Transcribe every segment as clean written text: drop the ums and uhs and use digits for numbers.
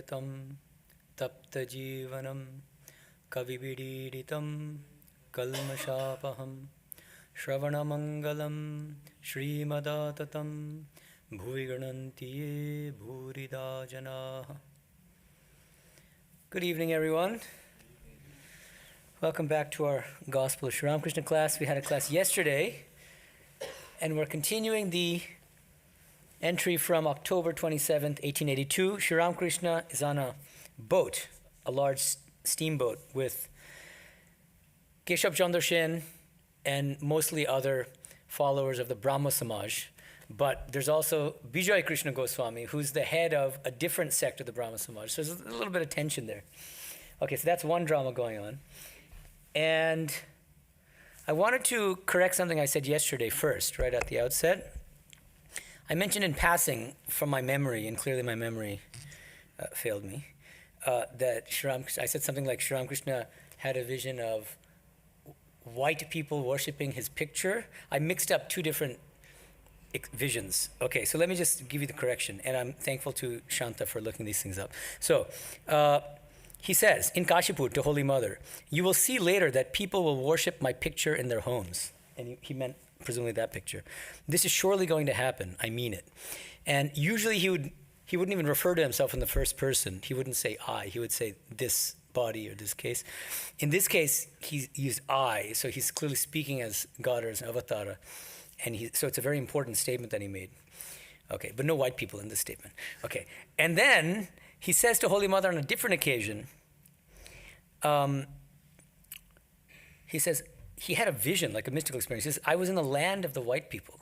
Tam tapta jivanam kavibiditam kalmashapaham shravanamangalam shrimadatatam bhuviganantiye bhurida janaha. Good evening, everyone. Welcome back to our Gospel of Sri Ramakrishna class. We had a class yesterday, and we're continuing the entry from October 27th, 1882. Sri Ramakrishna is on a boat, a large steamboat, with Keshav Chandra Sen and mostly other followers of the Brahma Samaj. But there's also Vijay Krishna Goswami, who's the head of a different sect of the Brahma Samaj. So there's a little bit of tension there. Okay, so that's one drama going on. And I wanted to correct something I said yesterday first, right at the outset. I mentioned in passing from my memory, and clearly my memory failed me, that I said something like Sri Ramakrishna had a vision of white people worshipping his picture. I mixed up two different visions. Okay, so let me just give you the correction, and I'm thankful to Shanta for looking these things up. So, he says, in Kashipur to Holy Mother, "You will see later that people will worship my picture in their homes." And he meant presumably that picture. "This is surely going to happen. I mean it." And usually he wouldn't even refer to himself in the first person. He wouldn't say I. He would say this body or this case. In this case, he used I, so he's clearly speaking as God or as an avatara. So it's a very important statement that he made. Okay, but no white people in this statement. Okay, and then he says to Holy Mother on a different occasion, he says, he had a vision, like a mystical experience. He says, "I was in the land of the white people.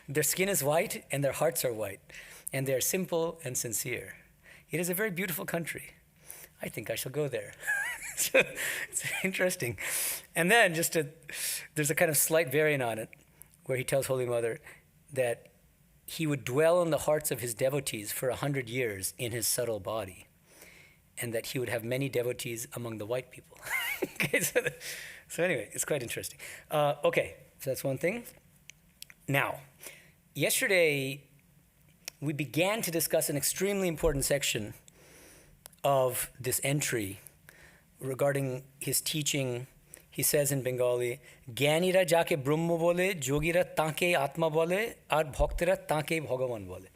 Their skin is white and their hearts are white, and they are simple and sincere. It is a very beautiful country. I think I shall go there." So it's interesting. And then there's a kind of slight variant on it, where he tells Holy Mother that he would dwell in the hearts of his devotees for 100 years in his subtle body, and that he would have many devotees among the white people. Okay, so anyway, it's quite interesting. Okay, so that's one thing. Now, yesterday we began to discuss an extremely important section of this entry regarding his teaching. He says in Bengali, "Gyanira jake Brahma bole, Jogira take Atma bole, ar bhaktira take Bhagavan bole."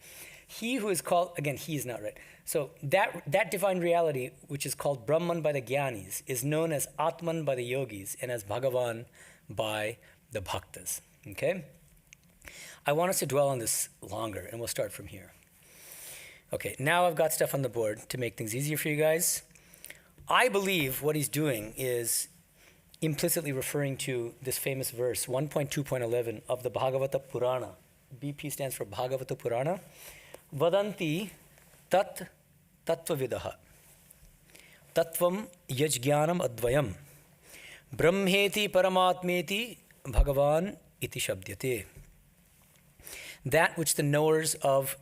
He who is called, again, he is not right. So that divine reality, which is called Brahman by the Jnanis, is known as Atman by the Yogis and as Bhagavan by the Bhaktas. Okay? I want us to dwell on this longer, and we'll start from here. Okay, now I've got stuff on the board to make things easier for you guys. I believe what he's doing is implicitly referring to this famous verse, 1.2.11 of the Bhagavata Purana. BP stands for Bhagavata Purana. Vadanti tat tattvavidaha tattvam yajnanam advayam brahmeti paramatmeti Bhagavan iti shabdyate. That which the knowers of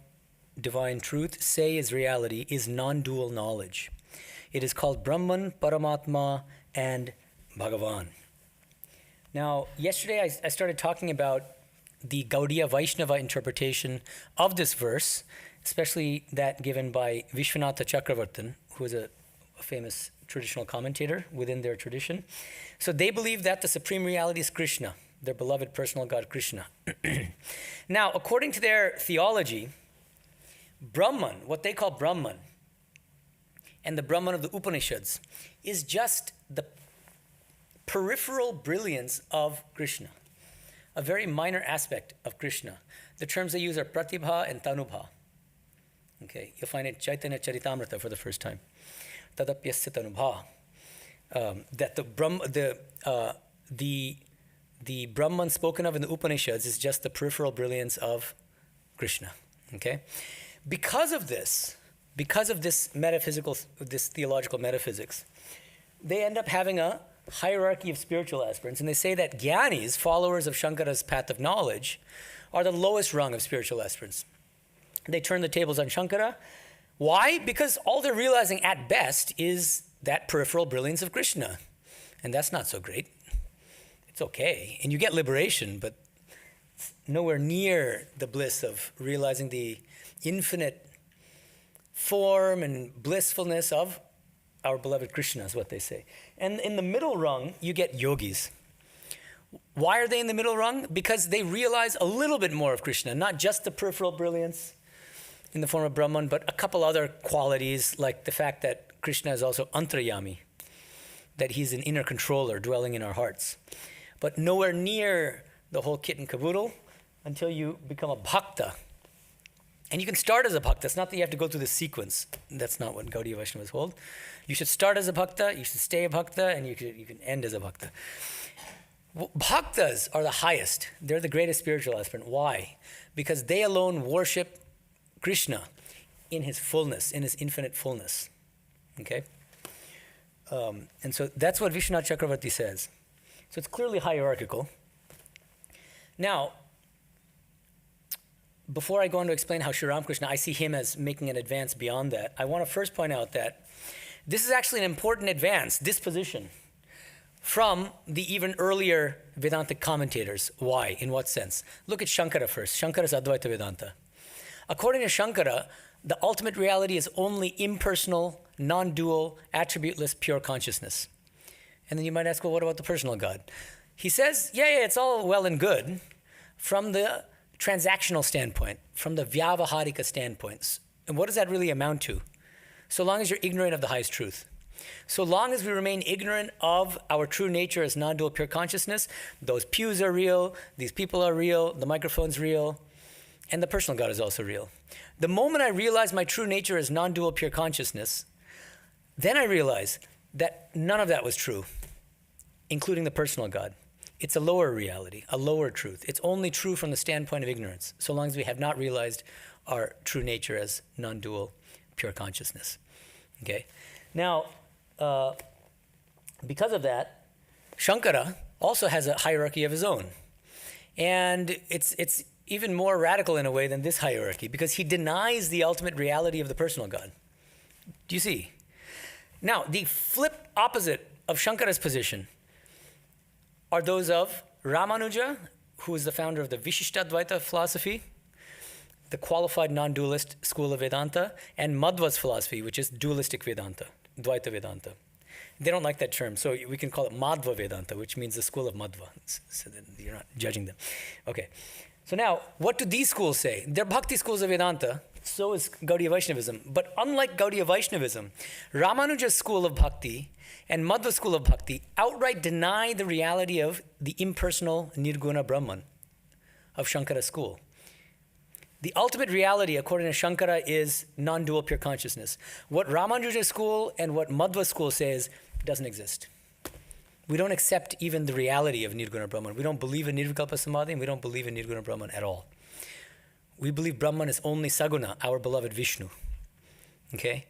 divine truth say is reality is non-dual knowledge. It is called Brahman, Paramatma, and Bhagavan. Now, yesterday I started talking about the Gaudiya Vaishnava interpretation of this verse, especially that given by Vishwanatha Chakravartin, who is a famous traditional commentator within their tradition. So they believe that the supreme reality is Krishna, their beloved personal God Krishna. Now, according to their theology, Brahman, what they call Brahman, and the Brahman of the Upanishads, is just the peripheral brilliance of Krishna, a very minor aspect of Krishna. The terms they use are Pratibha and Tanubha. Okay, you'll find it Chaitanya Charitamrita for the first time. Tadapyasya Tanubha. That the Brahman spoken of in the Upanishads is just the peripheral brilliance of Krishna. Okay, because of this theological metaphysics, they end up having a hierarchy of spiritual aspirants, and they say that Jnanis, followers of Shankara's path of knowledge, are the lowest rung of spiritual aspirants. They turn the tables on Shankara. Why? Because all they're realizing at best is that peripheral brilliance of Krishna, and that's not so great. It's okay, and you get liberation, but it's nowhere near the bliss of realizing the infinite form and blissfulness of our beloved Krishna, is what they say. And in the middle rung, you get yogis. Why are they in the middle rung? Because they realize a little bit more of Krishna, not just the peripheral brilliance in the form of Brahman, but a couple other qualities, like the fact that Krishna is also antaryami, that he's an inner controller dwelling in our hearts. But nowhere near the whole kit and caboodle until you become a bhakta. And you can start as a bhakta. It's not that you have to go through the sequence. That's not what Gaudiya Vaishnavas hold. You should start as a bhakta, you should stay a bhakta, and you can end as a bhakta. Bhaktas are the highest. They're the greatest spiritual aspirant. Why? Because they alone worship Krishna in his fullness, in his infinite fullness. Okay? And so that's what Vishwanath Chakravarti says. So it's clearly hierarchical. Now, before I go on to explain how Sri Ramakrishna, I see him as making an advance beyond that, I want to first point out that this is actually an important advance, this position, from the even earlier Vedantic commentators. Why? In what sense? Look at Shankara first. Shankara's Advaita Vedanta. According to Shankara, the ultimate reality is only impersonal, non-dual, attributeless, pure consciousness. And then you might ask, well, what about the personal God? He says, yeah, it's all well and good from the transactional standpoint, from the vyavaharika standpoints. And what does that really amount to? So long as you're ignorant of the highest truth. So long as we remain ignorant of our true nature as non-dual pure consciousness, those pews are real, these people are real, the microphone's real, and the personal God is also real. The moment I realize my true nature is non-dual pure consciousness, then I realize that none of that was true, including the personal God. It's a lower reality, a lower truth. It's only true from the standpoint of ignorance, so long as we have not realized our true nature as non-dual pure consciousness. Okay? Now, because of that, Shankara also has a hierarchy of his own. And it's even more radical in a way than this hierarchy, because he denies the ultimate reality of the personal God. Do you see? Now, the flip opposite of Shankara's position are those of Ramanuja, who is the founder of the Vishishtadvaita philosophy, the qualified non-dualist school of Vedanta, and Madhva's philosophy, which is dualistic Vedanta, Dvaita Vedanta. They don't like that term, so we can call it Madhva Vedanta, which means the school of Madhva, so that you're not judging them. Okay, so now, what do these schools say? They're bhakti schools of Vedanta, so is Gaudiya Vaishnavism. But unlike Gaudiya Vaishnavism, Ramanuja's school of bhakti and Madhva school of bhakti outright deny the reality of the impersonal nirguna Brahman of Shankara's school. The ultimate reality, according to Shankara, is non-dual pure consciousness. What Ramanuja's school and what Madhva's school says doesn't exist. We don't accept even the reality of Nirguna Brahman. We don't believe in Nirvikalpa Samadhi, and we don't believe in Nirguna Brahman at all. We believe Brahman is only Saguna, our beloved Vishnu. Okay?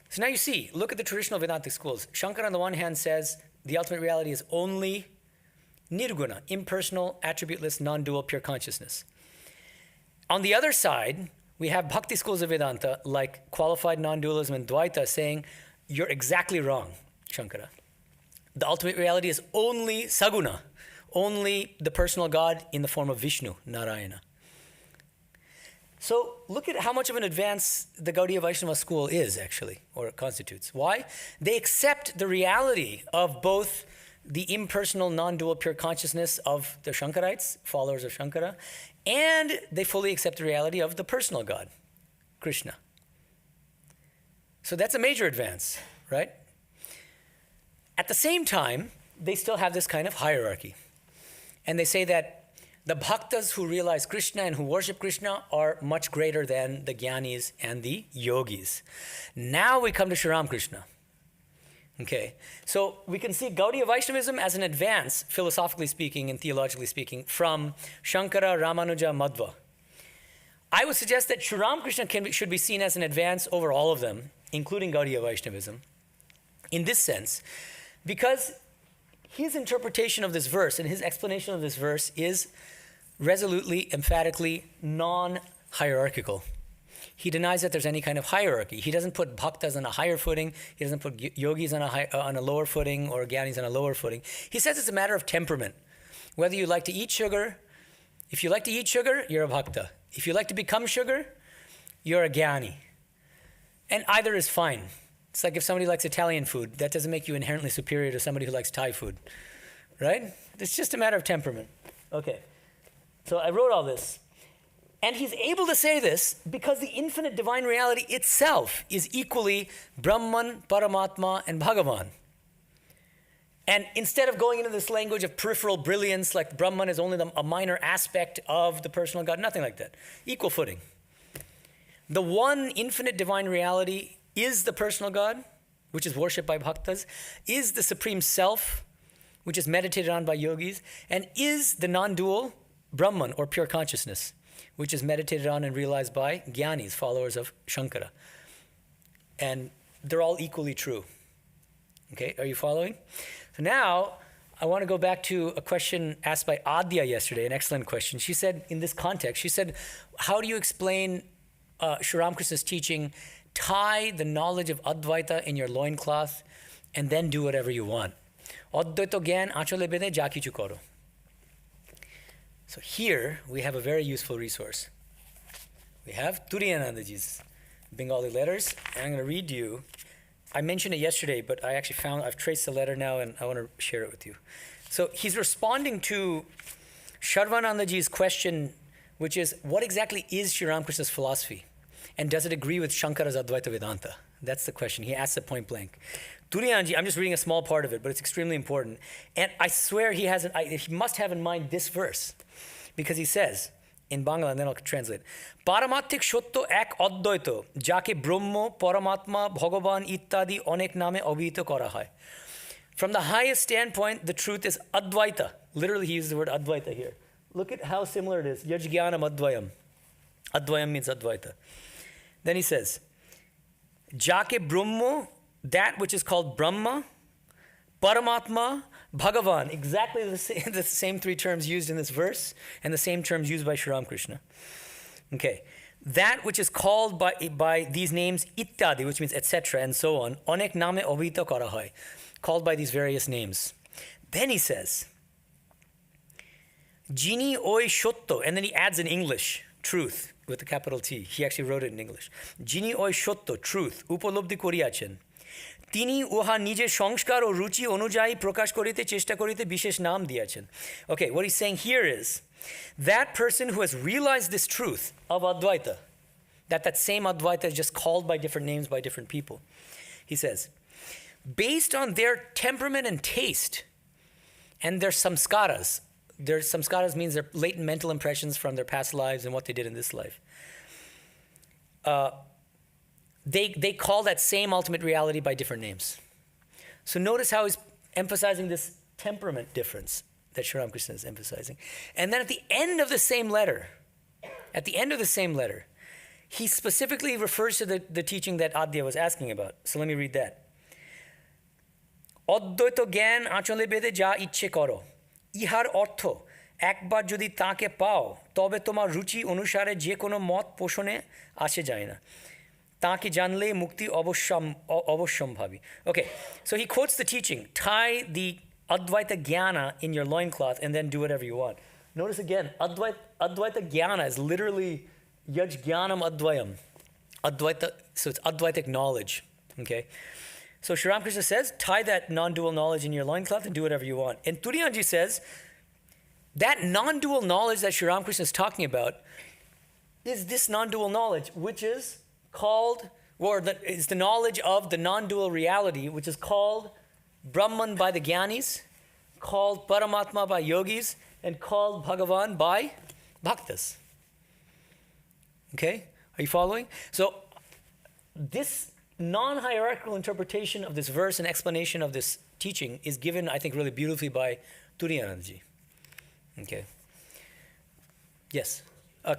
So now you see, look at the traditional Vedantic schools. Shankara on the one hand says the ultimate reality is only Nirguna, impersonal, attributeless, non-dual, pure consciousness. On the other side, we have bhakti schools of Vedanta, like qualified non-dualism and Dvaita, saying, you're exactly wrong, Shankara. The ultimate reality is only Saguna, only the personal God in the form of Vishnu, Narayana. So look at how much of an advance the Gaudiya Vaishnava school is, actually, or constitutes. Why? They accept the reality of both the impersonal, non-dual, pure consciousness of the Shankarites, followers of Shankara, and they fully accept the reality of the personal God, Krishna. So that's a major advance, right? At the same time, they still have this kind of hierarchy. And they say that the bhaktas who realize Krishna and who worship Krishna are much greater than the Jnanis and the Yogis. Now we come to Sri Ramakrishna. Okay, so we can see Gaudiya Vaishnavism as an advance, philosophically speaking and theologically speaking, from Shankara, Ramanuja, Madhva. I would suggest that Sri Ramakrishna should be seen as an advance over all of them, including Gaudiya Vaishnavism, in this sense, because his interpretation of this verse and his explanation of this verse is resolutely, emphatically non-hierarchical. He denies that there's any kind of hierarchy. He doesn't put bhaktas on a higher footing. He doesn't put yogis on a lower footing or jnanis on a lower footing. He says it's a matter of temperament. Whether you like to eat sugar, if you like to eat sugar, you're a bhakta. If you like to become sugar, you're a jnani. And either is fine. It's like if somebody likes Italian food, that doesn't make you inherently superior to somebody who likes Thai food, right? It's just a matter of temperament. Okay, so I wrote all this. And he's able to say this because the infinite divine reality itself is equally Brahman, Paramatma, and Bhagavan. And instead of going into this language of peripheral brilliance, like Brahman is only a minor aspect of the personal God, nothing like that. Equal footing. The one infinite divine reality is the personal God, which is worshipped by Bhaktas, is the supreme self, which is meditated on by yogis, and is the non-dual Brahman, or pure consciousness, which is meditated on and realized by Jnanis, followers of Shankara. And they're all equally true. Okay, are you following? So now, I want to go back to a question asked by Adya yesterday, an excellent question. She said, in this context, she said, how do you explain Sri Ramakrishna's teaching, tie the knowledge of Advaita in your loincloth and then do whatever you want? Advaita gyan achale bedhe ja kichu karo. So here, we have a very useful resource. We have Turiyanandaji's Bengali letters, and I'm going to read you. I mentioned it yesterday, but I've traced the letter now, and I want to share it with you. So he's responding to Sharvanandaji's question, which is, what exactly is Sri Ramakrishna's philosophy? And does it agree with Shankara's Advaita Vedanta? That's the question. He asks it point blank. Turiyanji, I'm just reading a small part of it, but it's extremely important. And I swear he must have in mind this verse, because he says, in Bangla, and then I'll translate, Paramatik Shotto ek Advaita, jake Brahma, Paramatma, Bhagavan, ittadi onek name abhita kara hai. From the highest standpoint, the truth is Advaita. Literally, he uses the word Advaita here. Look at how similar it is. Yajgyanam Advayam. Advayam means Advaita. Then he says, Jake Brahma, that which is called Brahma, Paramatma, Bhagavan, exactly the same three terms used in this verse and the same terms used by Sri Ramakrishna. Okay, that which is called by these names, ittadi, which means etc. and so on, onek name abhita kara hai, called by these various names. Then he says, Jini oi shotto, and then he adds in English, truth, with a capital T. He actually wrote it in English. Jini oi shotto, truth, upalobdhi koriyachen. তিনি উহা নিজের সংস্কার ও রুচি অনুযায়ী প্রকাশ করিতে চেষ্টা করিতে বিশেষ নাম দিয়েছেন. Okay, what he's saying here is, that person who has realized this truth of Advaita, that same Advaita is just called by different names by different people, he says, based on their temperament and taste, and their samskaras means their latent mental impressions from their past lives and what they did in this life, they call that same ultimate reality by different names. So notice how he's emphasizing this temperament difference that Sri Ramakrishna is emphasizing. And then at the end of the same letter, he specifically refers to the teaching that Adya was asking about. So let me read that. Advaita gyan achale bedhe ja ichche karo. Ihar ortho একবার যদি তাকে পাও তবে তোমার রুচি অনুসারে যে কোনো মত পোষণে আসে যায় না. তাকে জানলে মুক্তি অবশ্যম্ভাবী. Okay, so he quotes the teaching, tie the Advaita Jnana in your loincloth and then do whatever you want. Notice again, Advaita Jnana is literally Yajgyanam Advayam. Advaita, so it's Advaitic knowledge. Okay, so Sri Ramakrishna says, tie that non-dual knowledge in your loincloth and do whatever you want. And Turiyanji says, that non-dual knowledge that Sri Ramakrishna is talking about is this non-dual knowledge, which is called, or that is the knowledge of the non-dual reality, which is called Brahman by the Jnanis, called Paramatma by Yogis, and called Bhagavan by Bhaktas. Okay? Are you following? So this non-hierarchical interpretation of this verse and explanation of this teaching is given, I think, really beautifully by Turiyanandaji. Okay. Yes.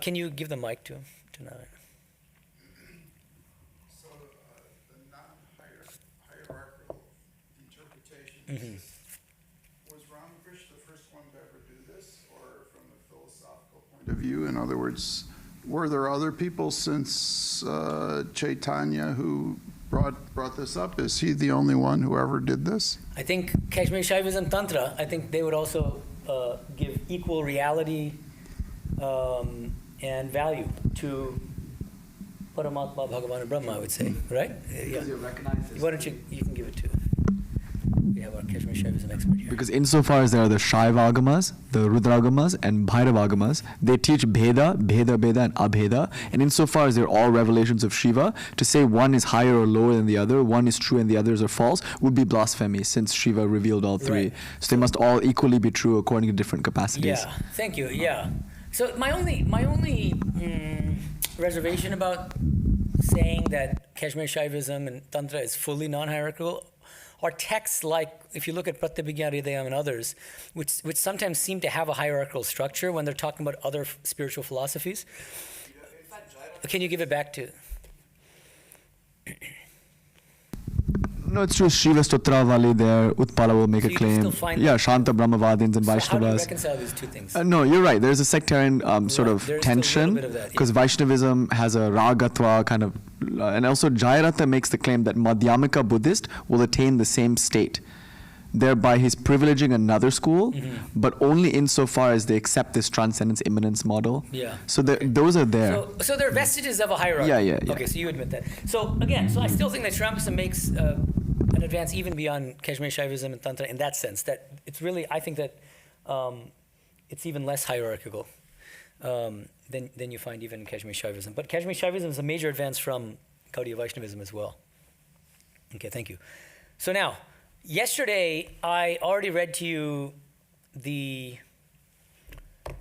Can you give the mic to him? So the non-hierarchical interpretation, was Ramakrishna the first one to ever do this, or from a philosophical point of view? In other words, were there other people since Chaitanya who brought this up? Is he the only one who ever did this? I think Kashmir Shaivism Tantra, I think they would also give equal reality and value to Paramatma, Bhagavan and Brahma, I would say, right? Because you recognize this. Why don't you can give it to we have our Kashmir Shaivism expert here. Because insofar as there are the Shaivagamas, the Rudragamas, and Bhairavagamas, they teach Bheda, and Abheda. And insofar as they're all revelations of Shiva, to say one is higher or lower than the other, one is true and the others are false, would be blasphemy, since Shiva revealed all three. Right. So they must all equally be true according to different capacities. Yeah, thank you. Yeah. So my only reservation about saying that Kashmir Shaivism and Tantra is fully non-hierarchical are texts like, if you look at Pratyabhijna Hridayam and others, which sometimes seem to have a hierarchical structure when they're talking about other spiritual philosophies. Can you give it back to? No, it's true. Shiva Stotravali there, Utpala will make So a you can claim. still find Yeah, that. Shanta Brahmavadins and So how do you Vaishnavas. reconcile these two things? No, you're right. There's a sectarian sort Right, of there's still a tension, little bit of that, because Vaishnavism has a ragatva kind of, and also Jayarata makes the claim that Madhyamika Buddhist will attain the same state. Thereby he's privileging another school, but only insofar as they accept this transcendence immanence model. Yeah. So those are there. So they're vestiges of a hierarchy. Yeah. Okay, so you admit that. So again, so I still think that Sri Ramakrishna makes an advance even beyond Kashmir Shaivism and Tantra in that sense, that it's really, I think that it's even less hierarchical than you find even in Kashmir Shaivism. But Kashmir Shaivism is a major advance from Gaudiya Vaisnavism as well. Okay, thank you. So now, yesterday I already read to you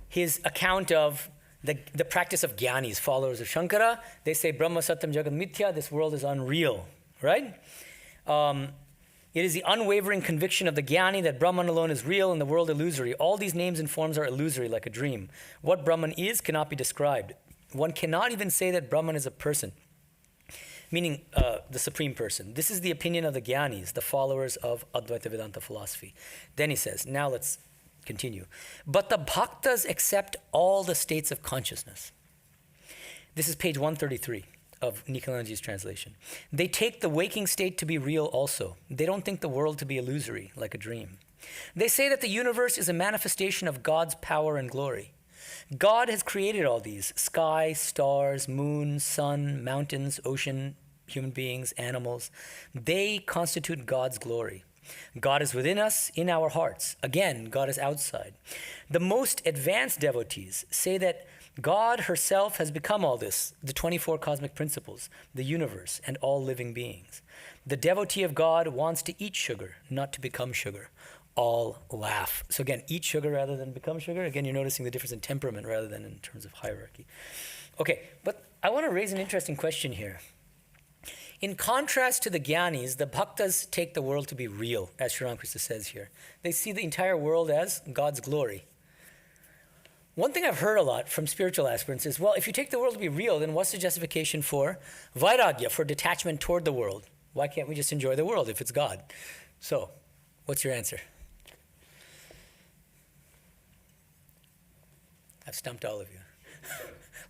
his account of the practice of Jnanis, followers of Shankara. They say Brahma Satyam Jagat Mithya, this world is unreal, right? It is the unwavering conviction of the Jnani that Brahman alone is real and the world illusory. All these names and forms are illusory, like a dream. What Brahman is cannot be described. One cannot even say that Brahman is a person, meaning the supreme person. This is the opinion of the Jnanis, the followers of Advaita Vedanta philosophy. Then he says, now let's continue. But the Bhaktas accept all the states of consciousness. This is page 133 of Nikhilanji's translation. They take the waking state to be real also. They don't think the world to be illusory, like a dream. They say that the universe is a manifestation of God's power and glory. God has created all these: sky, stars, moon, sun, mountains, ocean, human beings, animals. They constitute God's glory. God is within us, in our hearts. Again, God is outside. The most advanced devotees say that God herself has become all this, the 24 cosmic principles, the universe, and all living beings. The devotee of God wants to eat sugar, not to become sugar. All laugh. So again, eat sugar rather than become sugar. Again, you're noticing the difference in temperament rather than in terms of hierarchy. Okay, but I want to raise an interesting question here. In contrast to the Jnanis, the Bhaktas take the world to be real, as Sri Ramakrishna says here. They see the entire world as God's glory. One thing I've heard a lot from spiritual aspirants is, well, if you take the world to be real, then what's the justification for vairagya, for detachment toward the world? Why can't we just enjoy the world if it's God? So, what's your answer? I've stumped all of you.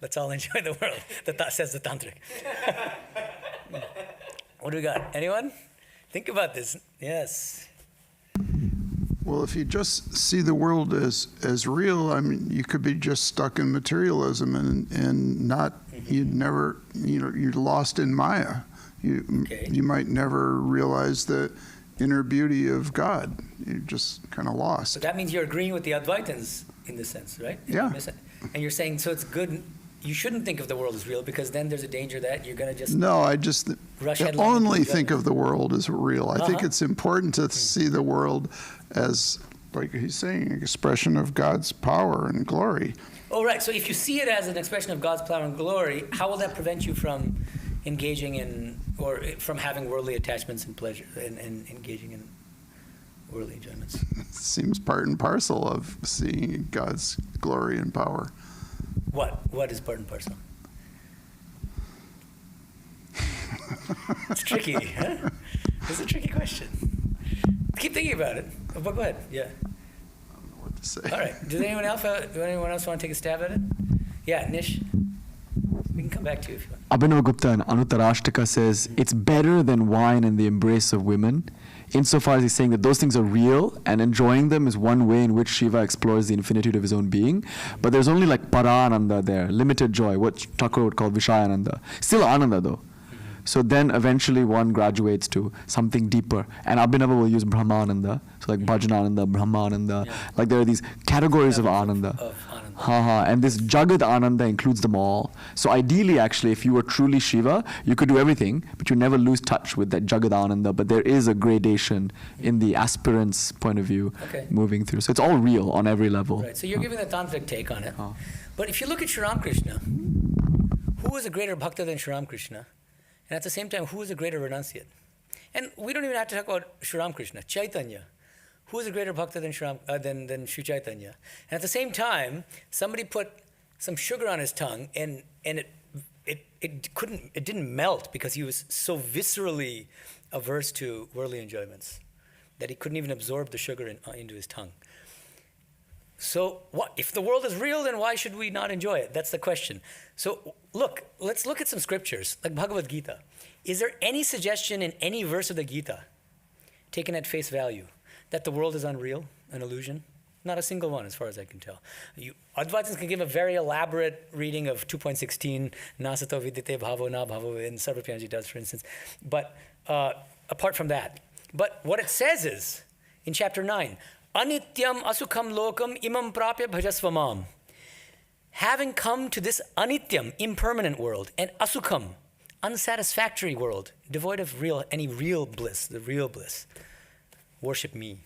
Let's all enjoy the world, says the Tantric. What do we got? Anyone? Think about this. Yes. Well, if you just see the world as real, I mean, you could be just stuck in materialism and not, you'd never, you're lost in Maya. You might never realize the inner beauty of God. You're just kind of lost. So that means you're agreeing with the Advaitins in this sense, right? Yeah. And you're saying, so it's good, you shouldn't think of the world as real because then there's a danger that you're going to just... No, I just only think of the world as real. I think it's important to see the world as, like he's saying, an expression of God's power and glory. Oh, right. So if you see it as an expression of God's power and glory, how will that prevent you from engaging in, or from having worldly attachments and pleasure, and engaging in worldly enjoyments? It seems part and parcel of seeing God's glory and power. What is part and parcel? It's tricky, huh? It's a tricky question. Keep thinking about it. Oh, but go ahead. Yeah. I don't know what to say. All right. Does anyone else want to take a stab at it? Yeah, Nish. We can come back to you if you want. Abhinavagupta in Anuttarashtaka says, it's better than wine in the embrace of women. insofar as he's saying that those things are real and enjoying them is one way in which Shiva explores the infinitude of his own being. But there's only like Parananda there, limited joy, what Thakur would call Vishayananda. Still Ananda though. So then eventually one graduates to something deeper. And Abhinava will use Brahmananda. So like Bhajanananda, Brahmananda. Like there are these categories of Ananda. And this Jagad Ananda includes them all. So ideally actually, if you were truly Shiva, you could do everything, but you never lose touch with that Jagad Ananda. But there is a gradation in the aspirant's point of view moving through. So it's all real on every level. Right, so you're giving the tantric take on it. But if you look at Sri Ramakrishna, who is a greater bhakta than Sri Ramakrishna? And at the same time, who is a greater renunciate? And we don't even have to talk about Sri Ramakrishna. Chaitanya. Who is a greater bhakta than Sri Chaitanya? And at the same time, somebody put some sugar on his tongue and it didn't melt because he was so viscerally averse to worldly enjoyments that he couldn't even absorb the sugar into his tongue. So what if the world is real, then why should we not enjoy it? That's the question. So let's look at some scriptures, like Bhagavad Gita. Is there any suggestion in any verse of the Gita, taken at face value, that the world is unreal, an illusion? Not a single one, as far as I can tell. Advaitins can give a very elaborate reading of 2.16, Nasato vidite bhavo na bhavo, and Sarvapyanji does, for instance. But apart from that, but what it says is, in chapter 9, Anityam asukham lokam imam prapya bhajasvamam. Having come to this anityam, impermanent world, and asukham, unsatisfactory world, devoid of any real bliss, the real bliss, worship me.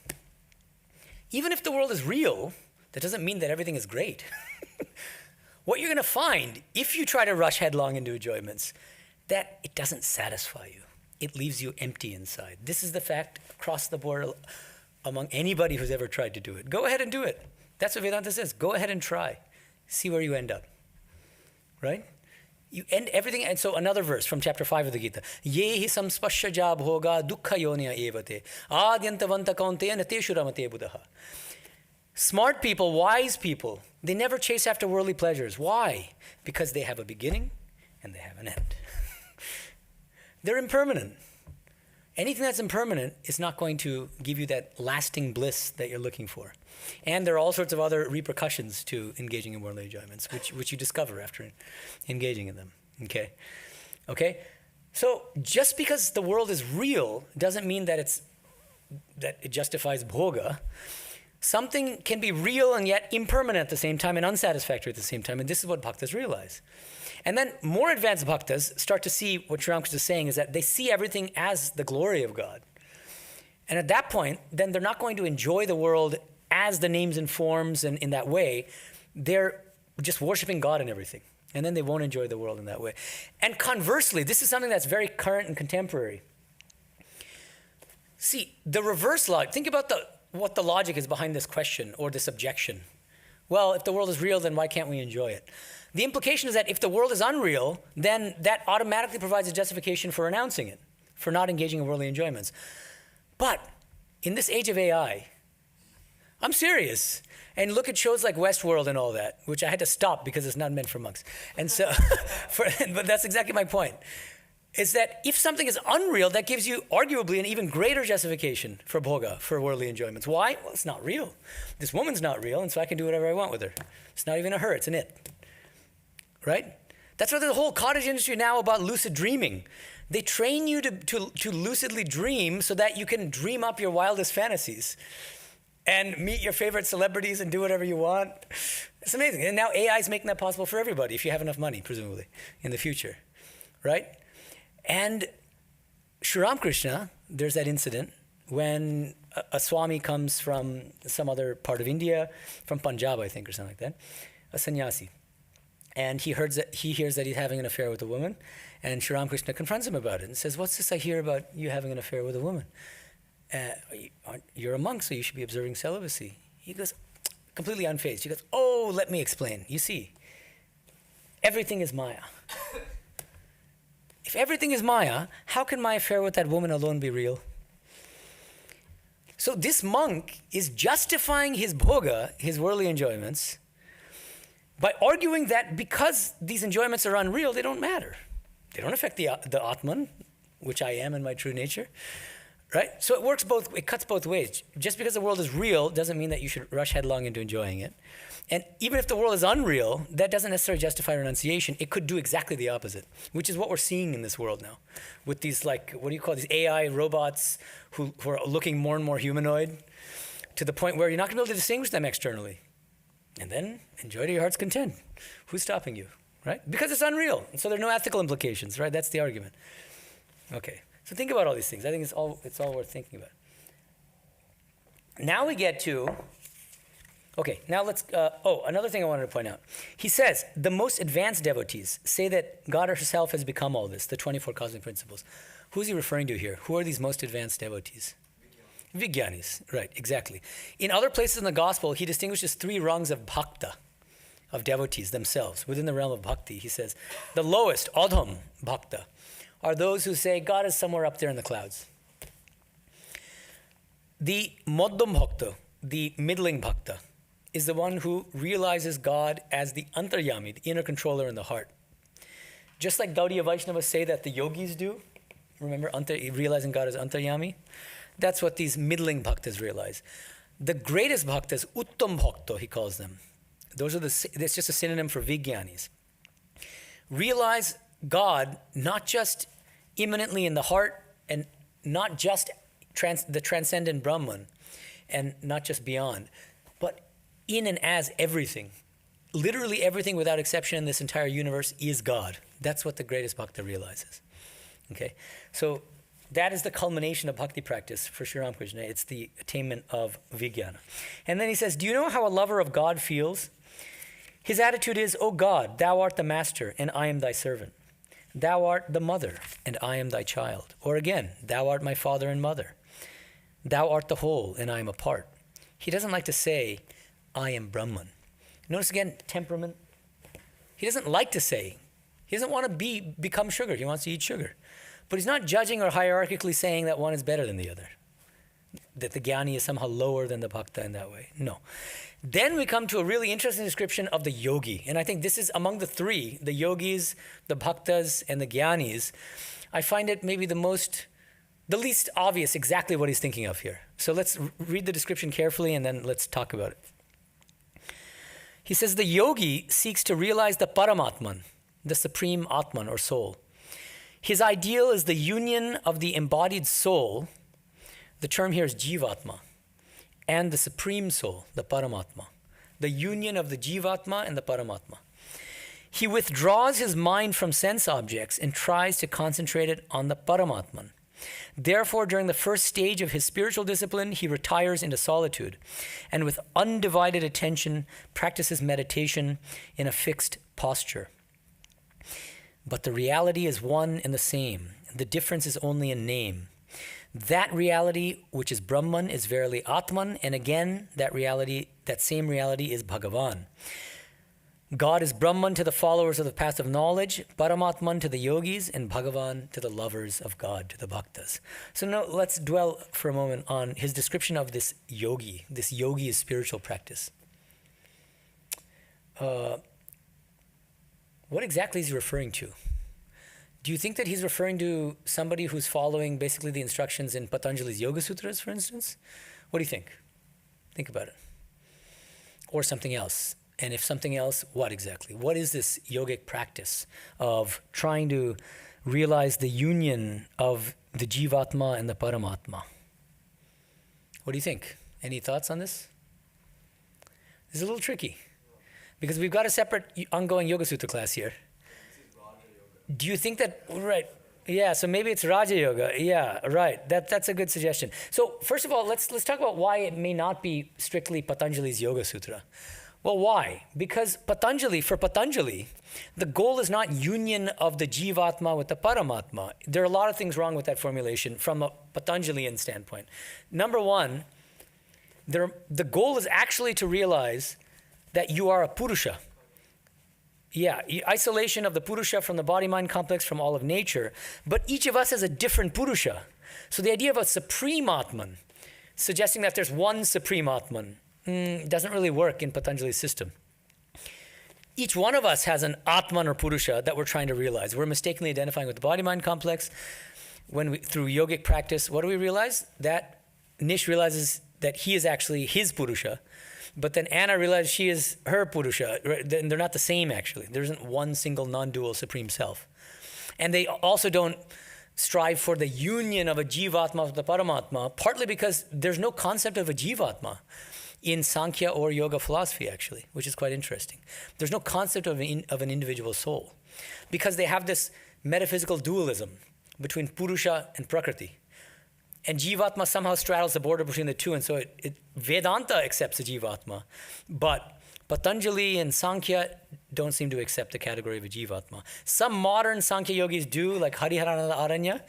Even if the world is real, that doesn't mean that everything is great. What you're going to find, if you try to rush headlong into enjoyments, that it doesn't satisfy you. It leaves you empty inside. This is the fact across the board among anybody who's ever tried to do it. Go ahead and do it. That's what Vedanta says. Go ahead and try. See where you end up. Right? You end everything. And so another verse from chapter 5 of the Gita. Ye hi samspashya bhoga dukkha yonya evate adyantavanta kaunteya nateshu ramate buddha. Smart people, wise people, they never chase after worldly pleasures. Why? Because they have a beginning and they have an end. They're impermanent. Anything that's impermanent is not going to give you that lasting bliss that you're looking for. And there are all sorts of other repercussions to engaging in worldly enjoyments, which you discover after engaging in them. Okay? So just because the world is real doesn't mean that it justifies bhoga. Something can be real and yet impermanent at the same time and unsatisfactory at the same time, and this is what bhaktas realize. And then more advanced bhaktas start to see what Sri Ramakrishna is saying is that they see everything as the glory of God. And at that point, then they're not going to enjoy the world as the names and forms and in that way. They're just worshiping God in everything. And then they won't enjoy the world in that way. And conversely, this is something that's very current and contemporary. See, the reverse logic, think about what the logic is behind this question or this objection. Well, if the world is real, then why can't we enjoy it? The implication is that if the world is unreal, then that automatically provides a justification for renouncing it, for not engaging in worldly enjoyments. But in this age of AI, I'm serious. And look at shows like Westworld and all that, which I had to stop because it's not meant for monks. And so, but that's exactly my point, is that if something is unreal, that gives you arguably an even greater justification for bhoga, for worldly enjoyments. Why? Well, it's not real. This woman's not real, and so I can do whatever I want with her. It's not even a her, it's an it. Right? That's why there's a whole cottage industry now about lucid dreaming. They train you to lucidly dream so that you can dream up your wildest fantasies and meet your favorite celebrities and do whatever you want. It's amazing. And now AI is making that possible for everybody if you have enough money, presumably, in the future. Right? And Sri Ramakrishna, there's that incident when a Swami comes from some other part of India, from Punjab, I think, or something like that, a sannyasi. And he hears that he's having an affair with a woman, and Sri Ramakrishna confronts him about it and says, "What's this I hear about you having an affair with a woman? You're a monk, so you should be observing celibacy." He goes, completely unfazed. He goes, "Oh, let me explain. You see, everything is Maya. If everything is Maya, how can my affair with that woman alone be real?" So this monk is justifying his bhoga, his worldly enjoyments, by arguing that because these enjoyments are unreal, they don't matter. They don't affect the Atman, which I am in my true nature. Right? So it cuts both ways. Just because the world is real doesn't mean that you should rush headlong into enjoying it. And even if the world is unreal, that doesn't necessarily justify renunciation. It could do exactly the opposite, which is what we're seeing in this world now. With these, these AI robots who are looking more and more humanoid, to the point where you're not going to be able to distinguish them externally. And then enjoy to your heart's content. Who's stopping you, right? Because it's unreal. And so there are no ethical implications, right? That's the argument. Okay, so think about all these things. I think it's all worth thinking about. Now we get to, okay, now let's, another thing I wanted to point out. He says, the most advanced devotees say that God herself has become all this, the 24 cosmic principles. Who's he referring to here? Who are these most advanced devotees? Vijnanis, right, exactly. In other places in the gospel, he distinguishes 3 rungs of bhakta, of devotees themselves, within the realm of bhakti. He says, the lowest, adham bhakta, are those who say God is somewhere up there in the clouds. The madhyam bhakta, the middling bhakta, is the one who realizes God as the antaryami, the inner controller in the heart. Just like Gaudiya Vaisnavas say that the yogis do, remember, realizing God as antaryami? That's what these middling bhaktas realize. The greatest bhaktas, uttam bhakta, he calls them. It's just a synonym for vijnanis. Realize God not just immanently in the heart and not just the transcendent Brahman and not just beyond, but in and as everything. Literally everything without exception in this entire universe is God. That's what the greatest bhakta realizes. Okay, so that is the culmination of bhakti practice for Sri Ramakrishna. It's the attainment of Vijnana. And then he says, do you know how a lover of God feels? His attitude is, O God, thou art the master, and I am thy servant. Thou art the mother, and I am thy child. Or again, thou art my father and mother. Thou art the whole, and I am a part. He doesn't like to say, I am Brahman. Notice again, temperament. He doesn't like to say. He doesn't want to become sugar. He wants to eat sugar. But he's not judging or hierarchically saying that one is better than the other, that the jnani is somehow lower than the bhakta in that way. No. Then we come to a really interesting description of the yogi. And I think this is among the 3, the yogis, the bhaktas, and the jnanis. I find it maybe the least obvious exactly what he's thinking of here. So let's read the description carefully and then let's talk about it. He says, the yogi seeks to realize the Paramatman, the supreme Atman or soul. His ideal is the union of the embodied soul, the term here is Jivatma, and the supreme soul, the Paramatma. The union of the Jivatma and the Paramatma. He withdraws his mind from sense objects and tries to concentrate it on the Paramatman. Therefore, during the first stage of his spiritual discipline, he retires into solitude and with undivided attention practices meditation in a fixed posture. But the reality is one and the same. The difference is only in name. That reality, which is Brahman, is verily Atman, and again, that same reality is Bhagavan. God is Brahman to the followers of the path of knowledge, Paramatman to the yogis, and Bhagavan to the lovers of God, to the Bhaktas. So now let's dwell for a moment on his description of this yogi. This yogi is spiritual practice. What exactly is he referring to? Do you think that he's referring to somebody who's following basically the instructions in Patanjali's Yoga Sutras, for instance? What do you think? Think about it. Or something else. And if something else, what exactly? What is this yogic practice of trying to realize the union of the Jivatma and the Paramatma? What do you think? Any thoughts on this? This is a little tricky because we've got a separate ongoing Yoga Sutra class here. Do you think that, right, yeah, so maybe it's Raja Yoga. Yeah, right, that's a good suggestion. So first of all, let's talk about why it may not be strictly Patanjali's Yoga Sutra. Well, why? Because for Patanjali, the goal is not union of the Jivatma with the Paramatma. There are a lot of things wrong with that formulation from a Patanjalian standpoint. Number one, the goal is actually to realize that you are a Purusha. Yeah, isolation of the Purusha from the body-mind complex from all of nature, but each of us has a different Purusha. So the idea of a supreme Atman, suggesting that there's one supreme Atman, doesn't really work in Patanjali's system. Each one of us has an Atman or Purusha that we're trying to realize. We're mistakenly identifying with the body-mind complex. through yogic practice, what do we realize? That Nish realizes that he is actually his Purusha, but then Anna realizes she is her Purusha. Right? They're not the same, actually. There isn't one single non-dual Supreme Self. And they also don't strive for the union of a Jivatma with the Paramatma, partly because there's no concept of a Jivatma in Sankhya or Yoga philosophy, actually, which is quite interesting. There's no concept of an individual soul, because they have this metaphysical dualism between Purusha and Prakriti. And Jivatma somehow straddles the border between the two, and so Vedanta accepts the Jivatma, but Patanjali and Sankhya don't seem to accept the category of a Jivatma. Some modern Sankhya yogis do, like Hariharananda Aranya.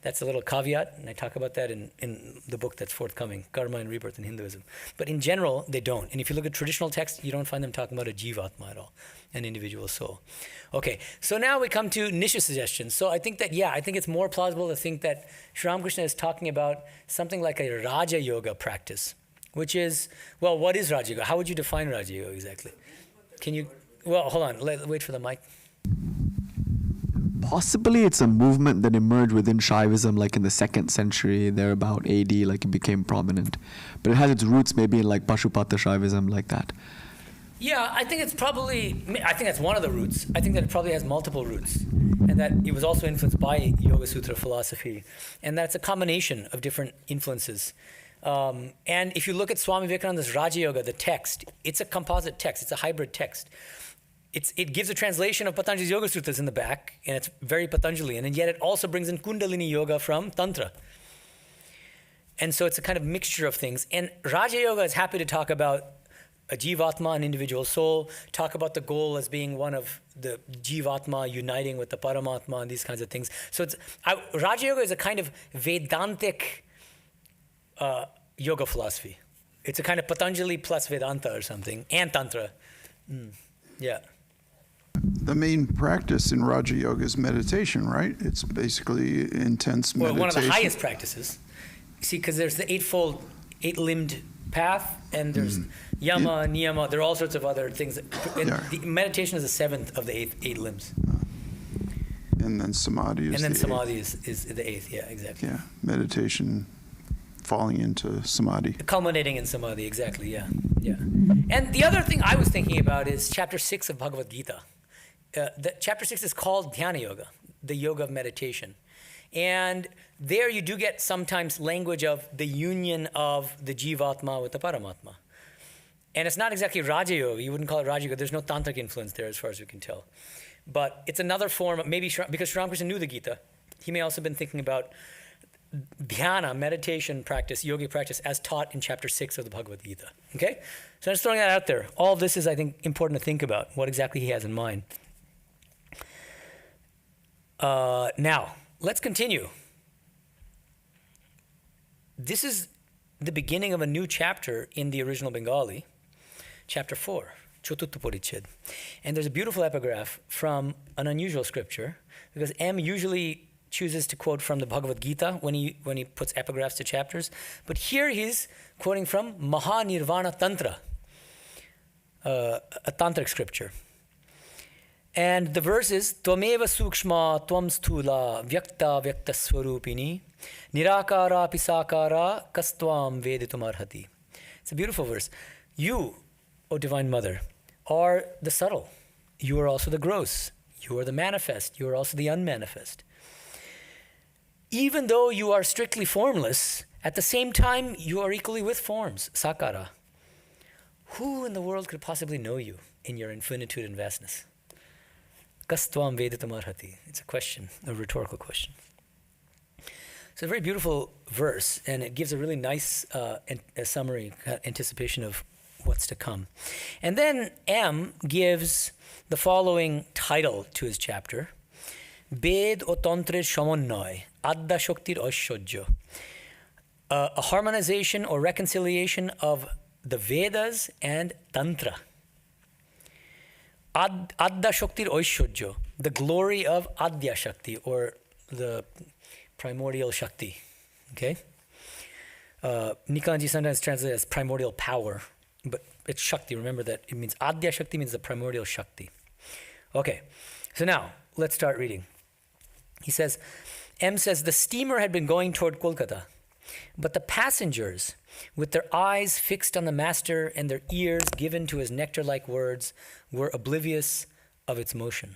That's a little caveat, and I talk about that in the book that's forthcoming, Karma and Rebirth in Hinduism. But in general, they don't. And if you look at traditional texts, you don't find them talking about a Jivatma at all, an individual soul. Okay, so now we come to Nish's suggestions. So I think it's more plausible to think that Sri Ramakrishna is talking about something like a Raja Yoga practice, which is, well, what is Raja Yoga? How would you define Raja Yoga exactly? Can you, well, hold on, wait for the mic. Possibly it's a movement that emerged within Shaivism like in the 2nd century, thereabout AD, like it became prominent. But it has its roots maybe in like Pashupata Shaivism, like that. Yeah, I think that's one of the roots. I think that it probably has multiple roots, and that it was also influenced by Yoga Sutra philosophy. And that's a combination of different influences. And if you look at Swami Vivekananda's Raja Yoga, the text, it's a composite text, it's a hybrid text. It gives a translation of Patanjali's Yoga Sutras in the back, and it's very Patanjalian, and yet it also brings in Kundalini Yoga from Tantra. And so it's a kind of mixture of things. And Raja Yoga is happy to talk about a Jivatma, an individual soul, talk about the goal as being one of the Jivatma uniting with the Paramatma and these kinds of things. So Raja Yoga is a kind of Vedantic yoga philosophy. It's a kind of Patanjali plus Vedanta or something, and Tantra. Yeah. The main practice in Raja Yoga is meditation, right? It's basically intense meditation. Well, one of the highest practices. See, because there's the eightfold, 8-limbed path, and there's Yama, Niyama, there are all sorts of other things. The meditation is the 7th of the eight limbs. And then Samadhi is the Samadhi 8th. is the 8th, yeah, exactly. Yeah, meditation falling into Samadhi. Culminating in Samadhi, exactly, yeah. And the other thing I was thinking about is chapter 6 of Bhagavad Gita. Chapter 6 is called Dhyana Yoga, the yoga of meditation. And there you do get sometimes language of the union of the Jivatma with the Paramatma. And it's not exactly Raja Yoga. You wouldn't call it Raja Yoga. There's no tantric influence there as far as we can tell. But it's another form, maybe because Sri Ramakrishna knew the Gita, he may also have been thinking about dhyana, meditation practice, yogic practice, as taught in chapter 6 of the Bhagavad Gita. Okay? So I'm just throwing that out there. All of this is, I think, important to think about, what exactly he has in mind. Now, let's continue. This is the beginning of a new chapter in the original Bengali, chapter 4, Chatutta Pariched. And there's a beautiful epigraph from an unusual scripture, because M usually chooses to quote from the Bhagavad Gita when he puts epigraphs to chapters. But here he's quoting from Mahanirvana Tantra, a tantric scripture. And the verse is, Tvameva sukshma tvam sthula vyakta vyakta swarupini nirakara pisakara kastvam veditum arhati. It's a beautiful verse. You, O Divine Mother, are the subtle. You are also the gross. You are the manifest. You are also the unmanifest. Even though you are strictly formless, at the same time you are equally with forms, sakara. Who in the world could possibly know you in your infinitude and vastness? Kastvam veditam arhati. It's a question, a rhetorical question. It's a very beautiful verse, and it gives a really nice a summary, anticipation of what's to come. And then M gives the following title to his chapter, Ved o Tantrir Samanvay, Adda Shaktir Aishwarya. A harmonization or reconciliation of the Vedas and Tantra. Adda Shaktir Aishwarya, the glory of Adya Shakti, or the primordial Shakti. Okay? Nikanji sometimes translates as primordial power, but it's Shakti. Remember that it means Adya Shakti means the primordial Shakti. Okay, so now let's start reading. He says, M says, the steamer had been going toward Kolkata, but the passengers, with their eyes fixed on the master and their ears given to his nectar-like words, were oblivious of its motion.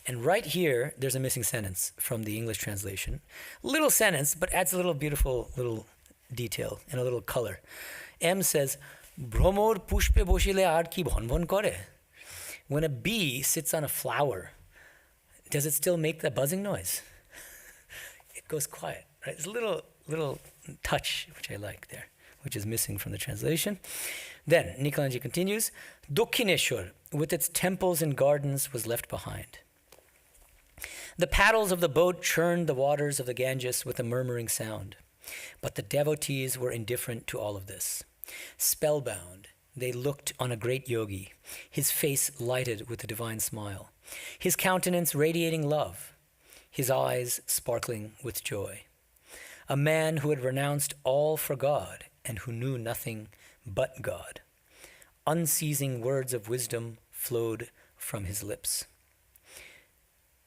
And right here, there's a missing sentence from the English translation. Little sentence, but adds a little beautiful little detail and a little color. M says, Bhromor pushpe boshile ar ki bhon bhon kore. When a bee sits on a flower, does it still make that buzzing noise? It goes quiet, right? It's a little touch, which I like there, which is missing from the translation. Then, Nikalanji continues, Dokhineshwar, with its temples and gardens, was left behind. The paddles of the boat churned the waters of the Ganges with a murmuring sound. But the devotees were indifferent to all of this. Spellbound, they looked on a great yogi, his face lighted with a divine smile, his countenance radiating love, his eyes sparkling with joy. A man who had renounced all for God and who knew nothing but God. Unceasing words of wisdom flowed from his lips.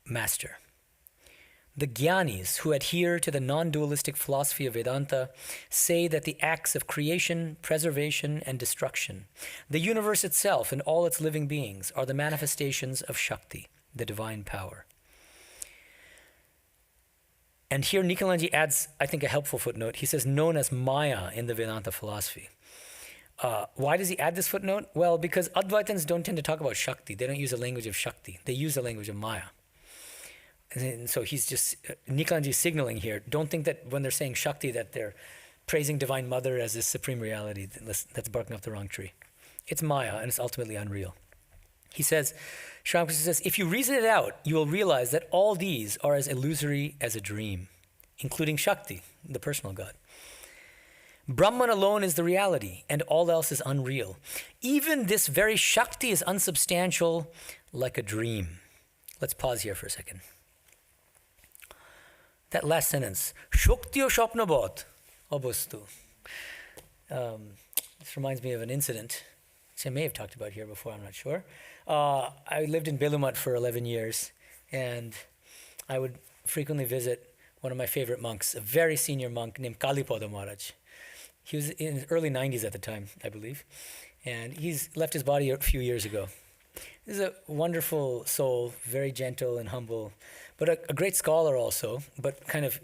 Master. The Jnanis, who adhere to the non-dualistic philosophy of Vedanta, say that the acts of creation, preservation, and destruction, the universe itself and all its living beings, are the manifestations of Shakti, the divine power. And here Nikalanji adds, I think, a helpful footnote. He says, known as Maya in the Vedanta philosophy. Why does he add this footnote? Well, because Advaitins don't tend to talk about Shakti. They don't use the language of Shakti. They use the language of Maya. And so he's just, Nikalanji is signaling here, don't think that when they're saying Shakti that they're praising Divine Mother as this supreme reality. That's barking up the wrong tree. It's Maya, and it's ultimately unreal. He says, Sri Ramakrishna says, if you reason it out, you will realize that all these are as illusory as a dream, including Shakti, the personal God. Brahman alone is the reality, and all else is unreal. Even this very Shakti is unsubstantial, like a dream. Let's pause here for a second. That last sentence, Shakti o Shapnabhat, Obostu. This reminds me of an incident, which I may have talked about here before, I'm not sure. I lived in Belumat for 11 years, and I would frequently visit one of my favorite monks, a very senior monk named Kalipada Maharaj. He was in his early 90s at the time, I believe, and he's left his body a few years ago. He's a wonderful soul, very gentle and humble, but a great scholar also, but kind of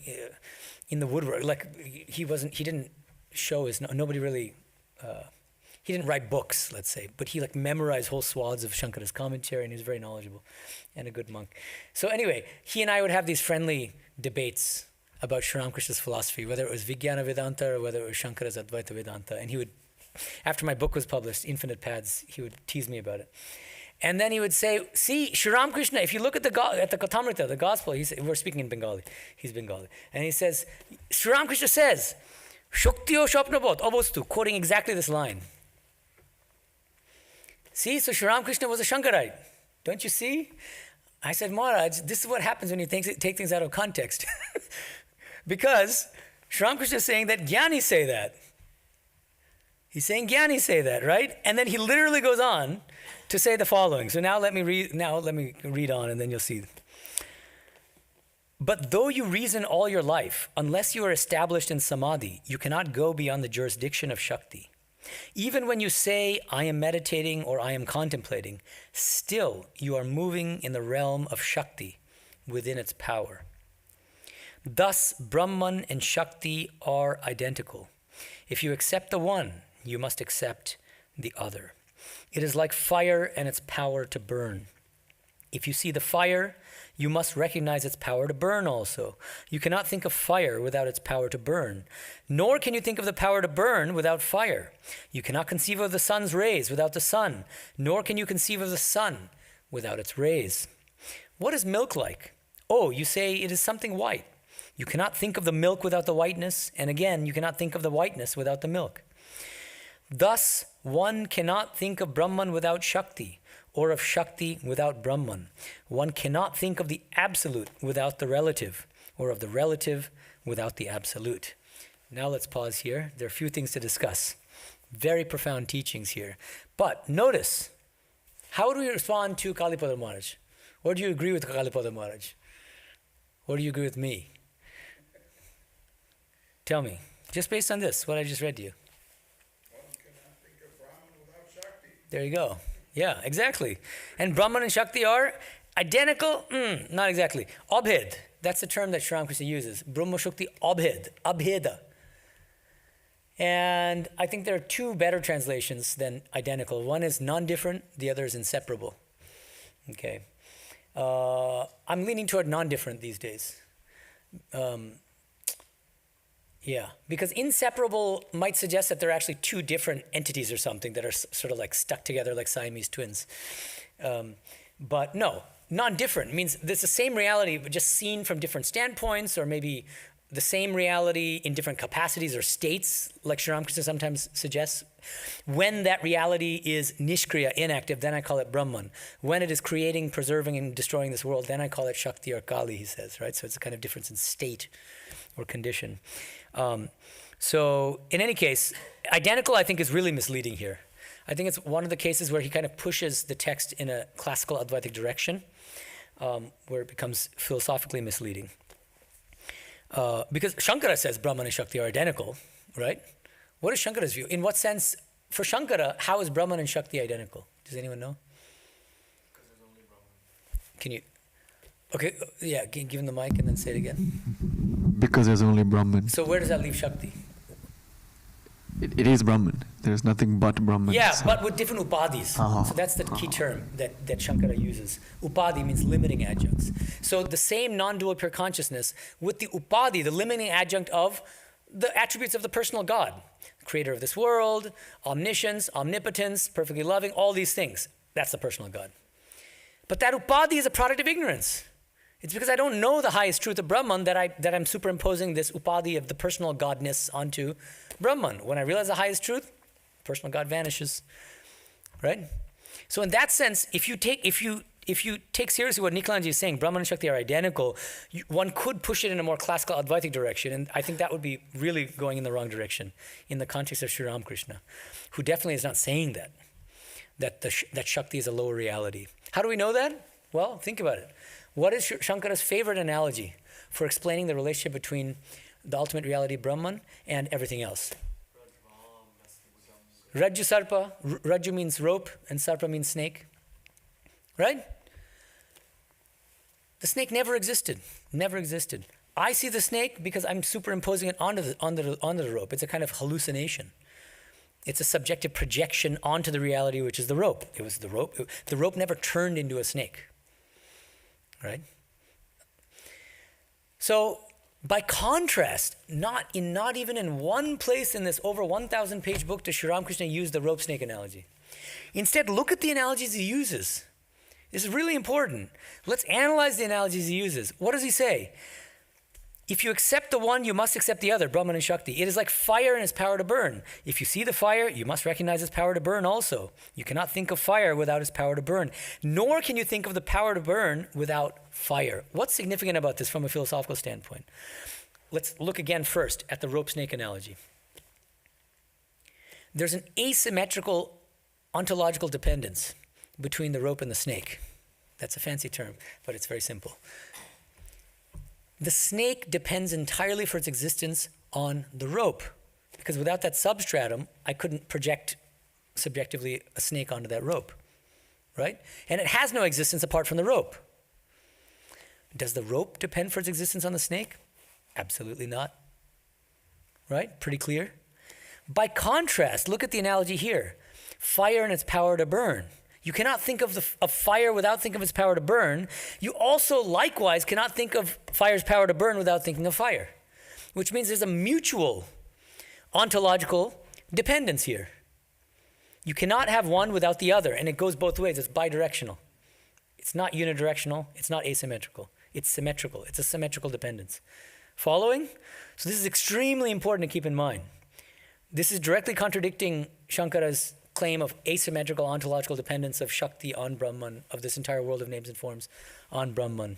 in the woodwork. Like he didn't show his, nobody really, he didn't write books, let's say, but he like memorized whole swaths of Shankara's commentary, and he was very knowledgeable and a good monk. So anyway, he and I would have these friendly debates about Sri Ramakrishna's philosophy, whether it was Vijnana Vedanta or whether it was Shankara's Advaita Vedanta. And he would, after my book was published, Infinite Paths, he would tease me about it. And then he would say, see, Sri Ramakrishna, if you look at the Kathamrita, the gospel, we're speaking in Bengali, he's Bengali. And he says, Sri Ramakrishna says, Shakti o Shapnabhat, Abostu, quoting exactly this line. See, so Sri Ramakrishna was a Shankarite. Don't you see? I said, Maharaj, this is what happens when you take things out of context. Because Sri Ramakrishna is saying that Jnanis say that. He's saying Jnanis say that, right? And then he literally goes on to say the following. So now let me read on, and then you'll see. But though you reason all your life, unless you are established in samadhi, you cannot go beyond the jurisdiction of Shakti. Even when you say, I am meditating or I am contemplating, still you are moving in the realm of Shakti within its power. Thus, Brahman and Shakti are identical. If you accept the one, you must accept the other. It is like fire and its power to burn. If you see the fire, you must recognize its power to burn also. You cannot think of fire without its power to burn, nor can you think of the power to burn without fire. You cannot conceive of the sun's rays without the sun, nor can you conceive of the sun without its rays. What is milk like? Oh, you say it is something white. You cannot think of the milk without the whiteness, and again, you cannot think of the whiteness without the milk. Thus, one cannot think of Brahman without Shakti, or of Shakti without Brahman. One cannot think of the absolute without the relative, or of the relative without the absolute. Now let's pause here. There are a few things to discuss. Very profound teachings here. But notice, how do we respond to Kalipada Maharaj? Or do you agree with Kalipada Maharaj? Or do you agree with me? Tell me, just based on this, what I just read to you. One cannot think of Brahman without Shakti. There you go. Yeah, exactly. And Brahman and Shakti are identical? Not exactly. Abhed. That's the term that Sri Ramakrishna uses. Brahma Shakti Abhed. Abheda. And I think there are two better translations than identical. One is non-different, the other is inseparable. Okay. I'm leaning toward non-different these days. Yeah, because inseparable might suggest that they're actually two different entities or something that are sort of like stuck together like Siamese twins. But no, non-different means there's the same reality but just seen from different standpoints, or maybe the same reality in different capacities or states, like Sri Ramakrishna sometimes suggests. When that reality is nishkriya, inactive, then I call it Brahman. When it is creating, preserving, and destroying this world, then I call it Shakti or Kali, he says, right? So it's a kind of difference in state or condition. So in any case, identical I think is really misleading here. I think it's one of the cases where he kind of pushes the text in a classical Advaitic direction, where it becomes philosophically misleading. Because Shankara says Brahman and Shakti are identical, right? What is Shankara's view? In what sense, for Shankara, how is Brahman and Shakti identical? Does anyone know? Because there's only Brahman. Can you? Okay, yeah, give him the mic and then say it again. Because there's only Brahman. So where does that leave Shakti? It is Brahman. There's nothing but Brahman. Yeah, So- but with different upadhis. So that's the key term that Shankara uses. Upadhi means limiting adjuncts. So the same non-dual pure consciousness with the upadhi, the limiting adjunct of the attributes of the personal God, creator of this world, omniscience, omnipotence, perfectly loving, all these things. That's the personal God. But that upadhi is a product of ignorance. It's because I don't know the highest truth of Brahman that I'm superimposing this upadhi of the personal godness onto Brahman. When I realize the highest truth, personal God vanishes, right? So in that sense, if you take seriously what Nikhilanji is saying, Brahman and Shakti are identical, one could push it in a more classical Advaitic direction, and I think that would be really going in the wrong direction in the context of Sri Ramakrishna, who definitely is not saying that Shakti is a lower reality. How do we know that? Well, think about it. What is Shankara's favorite analogy for explaining the relationship between the ultimate reality Brahman and everything else? Rajju Sarpa. Rajju means rope and Sarpa means snake. Right? The snake never existed. Never existed. I see the snake because I'm superimposing it onto the rope. It's a kind of hallucination. It's a subjective projection onto the reality, which is the rope. It was the rope. The rope never turned into a snake. Right? So, by contrast, not even in one place in this over 1,000 page book does Sri Ramakrishna use the rope snake analogy. Instead, look at the analogies he uses. This is really important. Let's analyze the analogies he uses. What does he say? If you accept the one, you must accept the other, Brahman and Shakti. It is like fire and its power to burn. If you see the fire, you must recognize its power to burn also. You cannot think of fire without its power to burn. Nor can you think of the power to burn without fire. What's significant about this from a philosophical standpoint? Let's look again first at the rope-snake analogy. There's an asymmetrical ontological dependence between the rope and the snake. That's a fancy term, but it's very simple. The snake depends entirely for its existence on the rope, because without that substratum, I couldn't project subjectively a snake onto that rope, right? And it has no existence apart from the rope. Does the rope depend for its existence on the snake? Absolutely not, right? Pretty clear. By contrast, look at the analogy here. Fire and its power to burn. You cannot think of fire without thinking of its power to burn. You also likewise cannot think of fire's power to burn without thinking of fire, which means there's a mutual ontological dependence here. You cannot have one without the other, and it goes both ways. It's bidirectional. It's not unidirectional. It's not asymmetrical. It's symmetrical. It's a symmetrical dependence. Following? So this is extremely important to keep in mind. This is directly contradicting Shankara's claim of asymmetrical ontological dependence of Shakti on Brahman, of this entire world of names and forms on Brahman.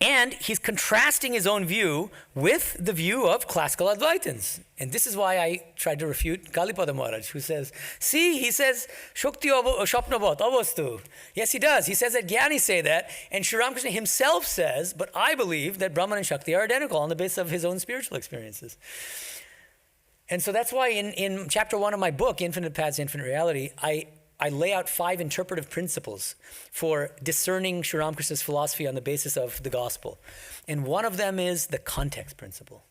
And he's contrasting his own view with the view of classical Advaitins. And this is why I tried to refute Kalipada Maharaj, who says, see, he says, Shakti Shapnabat, Avastu. Yes, he does. He says that Jnanis say that. And Sri Ramakrishna himself says, but I believe that Brahman and Shakti are identical on the basis of his own spiritual experiences. And so that's why in chapter 1 of my book, Infinite Paths, Infinite Reality, I lay out 5 interpretive principles for discerning Sri Ramakrishna's philosophy on the basis of the gospel. And one of them is the context principle.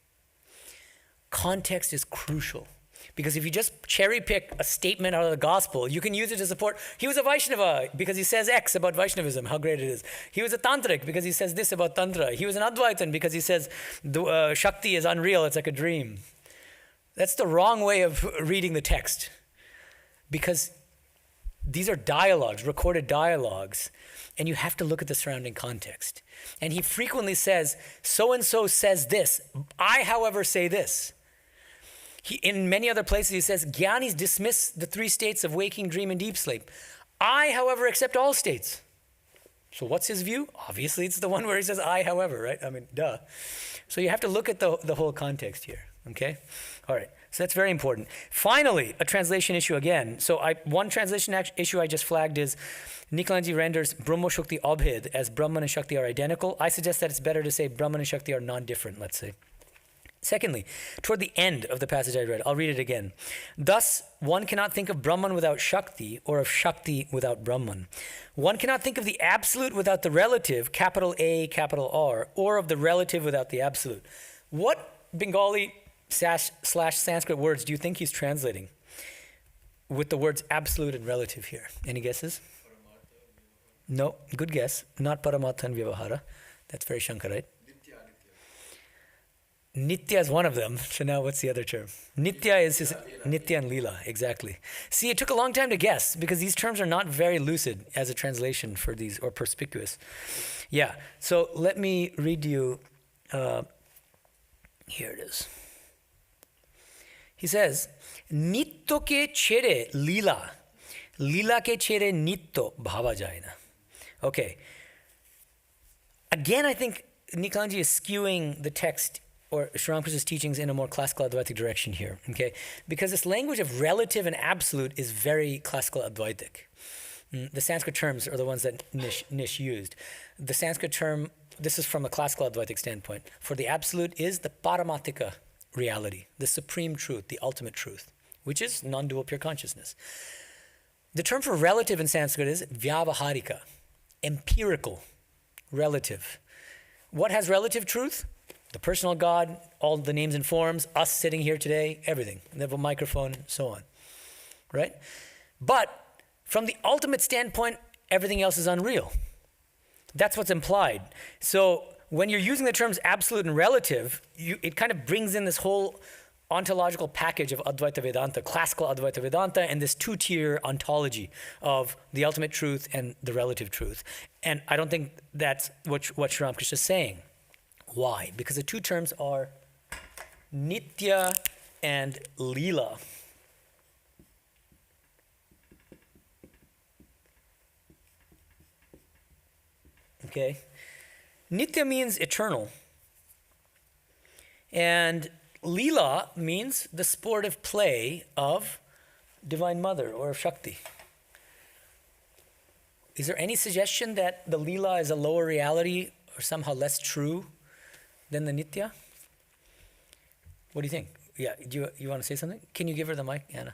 Context is crucial. Because if you just cherry pick a statement out of the gospel, you can use it to support, he was a Vaishnava because he says X about Vaishnavism, how great it is. He was a Tantric because he says this about Tantra. He was an Advaitin because he says Shakti is unreal, it's like a dream. That's the wrong way of reading the text. Because these are dialogues, recorded dialogues, and you have to look at the surrounding context. And he frequently says, so-and-so says this, I, however, say this. In many other places he says, Jnanis dismiss the 3 states of waking, dream, and deep sleep. I, however, accept all states. So what's his view? Obviously it's the one where he says, I, however, right? I mean, duh. So you have to look at the whole context here, okay? All right. So that's very important. Finally, a translation issue again. So one translation issue I just flagged is Nichilanji renders Brahma Shakti Abhed as Brahman and Shakti are identical. I suggest that it's better to say Brahman and Shakti are non-different, let's say. Secondly, toward the end of the passage I read, I'll read it again. Thus, one cannot think of Brahman without Shakti or of Shakti without Brahman. One cannot think of the absolute without the relative, capital A, capital R, or of the relative without the absolute. What Bengali / Sanskrit words do you think he's translating with the words absolute and relative here? Any guesses? No, good guess. Not Paramatha and Vyavahara. That's very Shankarite. Nitya is one of them. So now what's the other term? Nitya is Nitya and Leela, exactly. See, it took a long time to guess because these terms are not very lucid as a translation for these, or perspicuous. Yeah, so let me read you, here it is. He says, Nitto ke chere Leela, Leela ke chere Nitto bhava jaina. Okay. Again, I think Nichilanji is skewing the text or Sri Ramakrishna's teachings in a more classical Advaitic direction here, okay? Because this language of relative and absolute is very classical Advaitic. The Sanskrit terms are the ones that Nish used. The Sanskrit term, this is from a classical Advaitic standpoint, for the absolute is the Paramatika reality, the supreme truth, the ultimate truth, which is non-dual pure consciousness. The term for relative in Sanskrit is vyavaharika, empirical, relative. What has relative truth? The personal God, all the names and forms, us sitting here today, everything. They have a microphone, so on, right? But from the ultimate standpoint, everything else is unreal. That's what's implied. So when you're using the terms absolute and relative, it kind of brings in this whole ontological package of Advaita Vedanta, classical Advaita Vedanta, and this 2-tier ontology of the ultimate truth and the relative truth. And I don't think that's what Sri Ramakrishna is saying. Why? Because the 2 terms are Nitya and Leela. Okay? Nitya means eternal. And Leela means the sportive play of Divine Mother or of Shakti. Is there any suggestion that the Leela is a lower reality or somehow less true than the Nitya? What do you think? Yeah, do you want to say something? Can you give her the mic, Anna?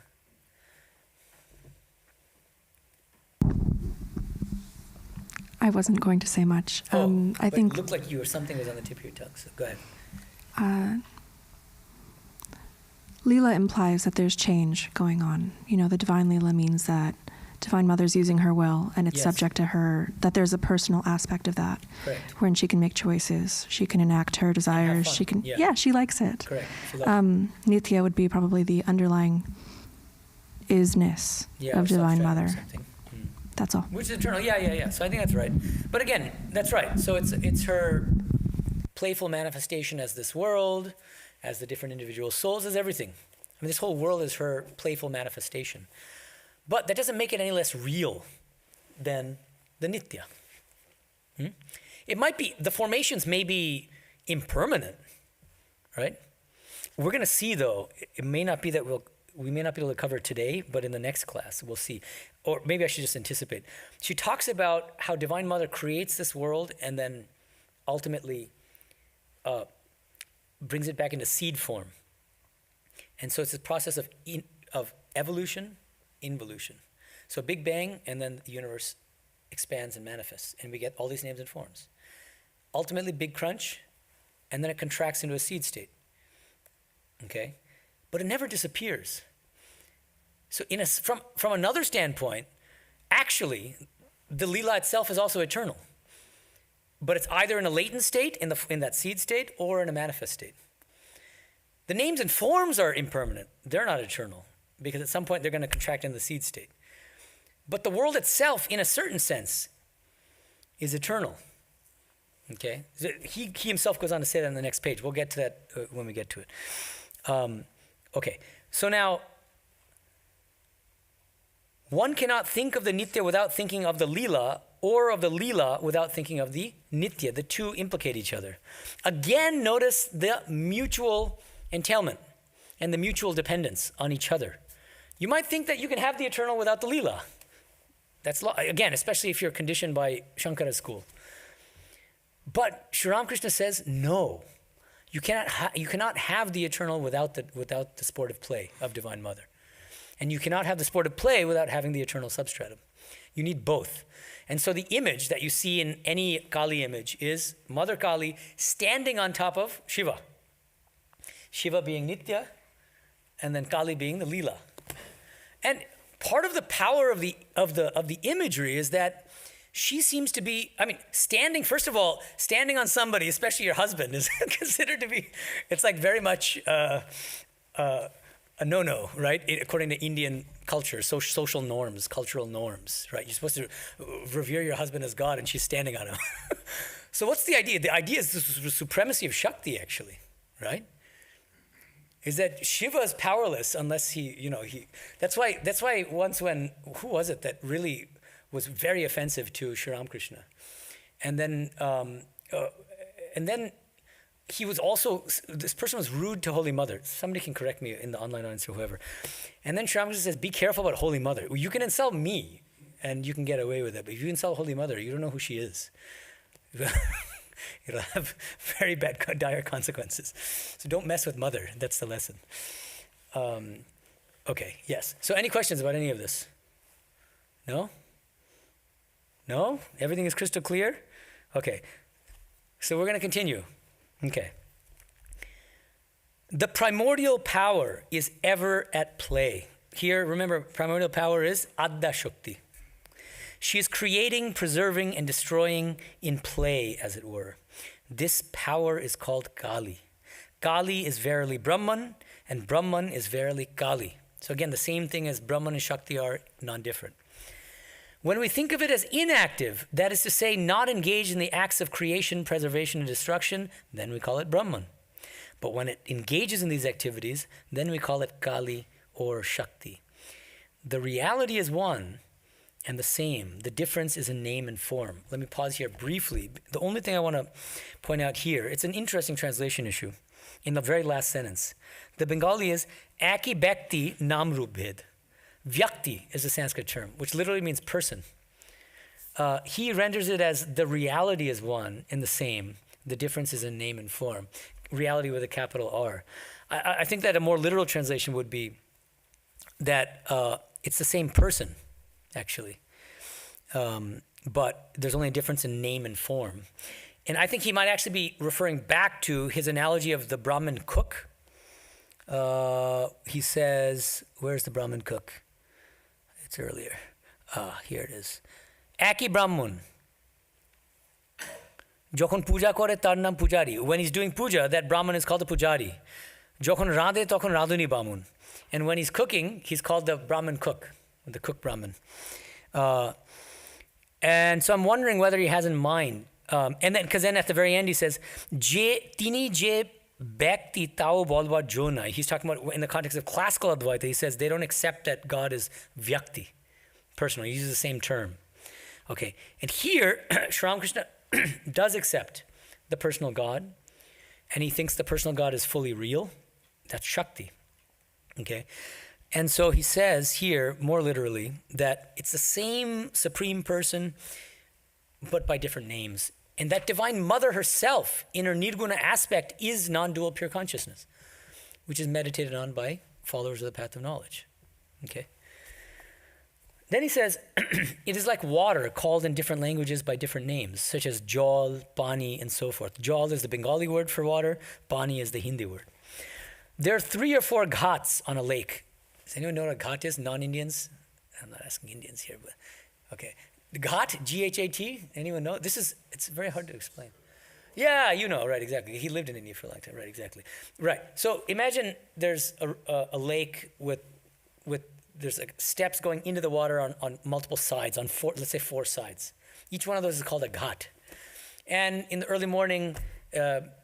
I wasn't going to say much. I think it looked like something was on the tip of your tongue, so go ahead. Leela implies that there's change going on. You know, the divine Leela means that Divine Mother's using her will, and it's subject to her, that there's a personal aspect of that. Correct. Wherein she can make choices, she can enact her desires, she can, she likes it. Correct. Nitya would be probably the underlying isness of Divine Mother. That's all. Which is eternal, yeah. So I think that's right. But again, that's right. So it's her playful manifestation as this world, as the different individual souls, as everything. I mean, this whole world is her playful manifestation. But that doesn't make it any less real than the Nitya. It might be, the formations may be impermanent, right? We're going to see, though, it may not be that we may not be able to cover it today, but in the next class, we'll see. Or maybe I should just anticipate. She talks about how Divine Mother creates this world and then ultimately brings it back into seed form. And so it's a process of evolution, involution. So Big Bang, and then the universe expands and manifests, and we get all these names and forms. Ultimately, Big Crunch, and then it contracts into a seed state. Okay? But it never disappears. So from another standpoint, actually, the Leela itself is also eternal. But it's either in a latent state, in that seed state, or in a manifest state. The names and forms are impermanent. They're not eternal, because at some point they're going to contract in the seed state. But the world itself, in a certain sense, is eternal. Okay? He himself goes on to say that on the next page. We'll get to that when we get to it. Okay, so now, one cannot think of the Nitya without thinking of the Leela, or of the Leela without thinking of the Nitya. The two implicate each other. Again, notice the mutual entailment and the mutual dependence on each other. You might think that you can have the eternal without the Leela. That's, again, especially if you're conditioned by Shankara's school. But Sri Ramakrishna says, no. You cannot have the eternal without the sportive play of Divine Mother. And you cannot have the sportive play without having the eternal substratum. You need both. And so the image that you see in any Kali image is Mother Kali standing on top of Shiva. Shiva being Nitya, and then Kali being the Leela. And part of the power of the imagery is that she seems to be, first of all, standing on somebody, especially your husband, is considered to be, it's like very much a no-no, right? According to Indian culture, social norms, cultural norms, right? You're supposed to revere your husband as God, and she's standing on him. So what's the idea? The idea is the supremacy of Shakti, actually, right? Is that Shiva is powerless unless he. That's why once when, who was it that really was very offensive to Sri Ramakrishna? And then he was also, this person was rude to Holy Mother. Somebody can correct me in the online audience or whoever. And then Sri Ramakrishna says, be careful about Holy Mother. You can insult me and you can get away with it, but if you insult Holy Mother, you don't know who she is. It'll have very bad, dire consequences. So don't mess with Mother. That's the lesson. Okay, yes. So any questions about any of this? No? No? Everything is crystal clear? Okay. So we're going to continue. Okay. The primordial power is ever at play. Here, remember, primordial power is Adda Shakti. She is creating, preserving, and destroying in play, as it were. This power is called Kali. Kali is verily Brahman, and Brahman is verily Kali. So again, the same thing as Brahman and Shakti are non-different. When we think of it as inactive, that is to say, not engaged in the acts of creation, preservation, and destruction, then we call it Brahman. But when it engages in these activities, then we call it Kali or Shakti. The reality is one and the same. The difference is in name and form. Let me pause here briefly. The only thing I want to point out here, it's an interesting translation issue in the very last sentence. The Bengali is Aki Bhakti Nam Rup Bhed. Vyakti is a Sanskrit term, which literally means person. He renders it as the reality is one and the same. The difference is in name and form. Reality with a capital R. I think that a more literal translation would be that it's the same person, actually. But there's only a difference in name and form. And I think he might actually be referring back to his analogy of the Brahmin cook. He says, where's the Brahmin cook? It's earlier. Here it is. Aki Brahman. Jokhon puja kore tar naam pujari. When he's doing puja, that Brahman is called the pujari. Jokhon rade tokhon radhuni Brahman. And when he's cooking, he's called the Brahmin cook, the cook Brahman. And so I'm wondering whether he has in mind, and then because then at the very end he says, Tini je bhakti tao bolwa jona. He's talking about in the context of classical Advaita. He says they don't accept that God is vyakti, personal. He uses the same term. Okay, and here Sri Ramakrishna does accept the personal God, and he thinks the personal God is fully real. That's Shakti. Okay? And so he says here, more literally, that it's the same Supreme Person, but by different names. And that Divine Mother herself, in her Nirguna aspect, is non-dual pure consciousness, which is meditated on by followers of the path of knowledge. Okay? Then he says, it is like water called in different languages by different names, such as jal, pani, and so forth. Jal is the Bengali word for water, pani is the Hindi word. There are 3 or 4 ghats on a lake. Does anyone know what a ghat is? Non-Indians? I'm not asking Indians here, but okay. The ghat, G-H-A-T, anyone know? It's very hard to explain. Yeah, you know, right, exactly. He lived in India for a long time, right, exactly. Right, so imagine there's a lake with there's like steps going into the water on multiple sides, on 4, let's say 4 sides. Each one of those is called a ghat. And in the early morning,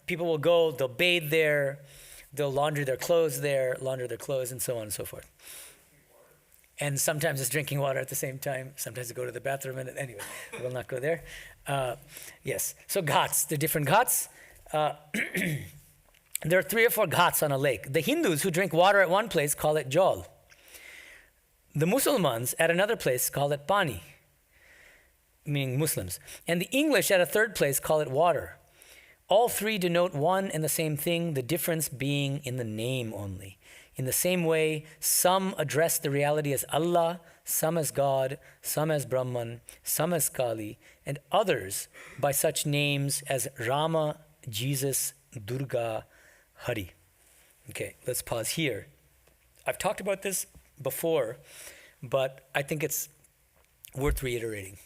people will go, they'll bathe there, they'll launder their clothes there, launder their clothes, and so on and so forth. And sometimes it's drinking water at the same time. Sometimes they go to the bathroom, and anyway, we'll not go there. Yes, so ghats, the different ghats. There are 3 or 4 ghats on a lake. The Hindus who drink water at one place call it jal. The Muslims at another place call it pani, meaning Muslims. And the English at a third place call it water. All 3 denote one and the same thing, the difference being in the name only. In the same way, some address the reality as Allah, some as God, some as Brahman, some as Kali, and others by such names as Rama, Jesus, Durga, Hari. Okay, let's pause here. I've talked about this before, but I think it's worth reiterating.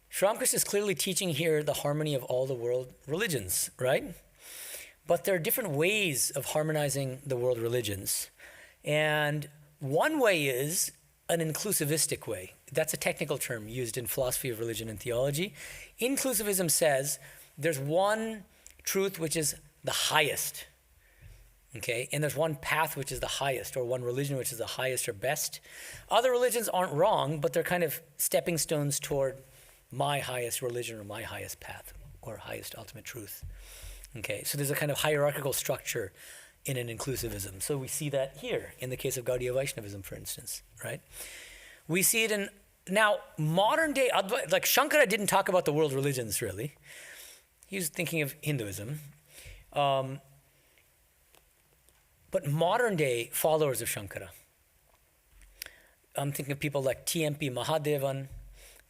Sri Ramakrishna is clearly teaching here the harmony of all the world religions, right? But there are different ways of harmonizing the world religions. And one way is an inclusivistic way. That's a technical term used in philosophy of religion and theology. Inclusivism says there's one truth which is the highest, okay? And there's one path which is the highest, or one religion which is the highest or best. Other religions aren't wrong, but they're kind of stepping stones toward my highest religion or my highest path or highest ultimate truth. Okay, so there's a kind of hierarchical structure in an inclusivism. So we see that here in the case of Gaudiya Vaisnavism, for instance, right? We see it in, now modern day, like Shankara didn't talk about the world religions really. He was thinking of Hinduism. But modern day followers of Shankara, I'm thinking of people like T.M.P. Mahadevan,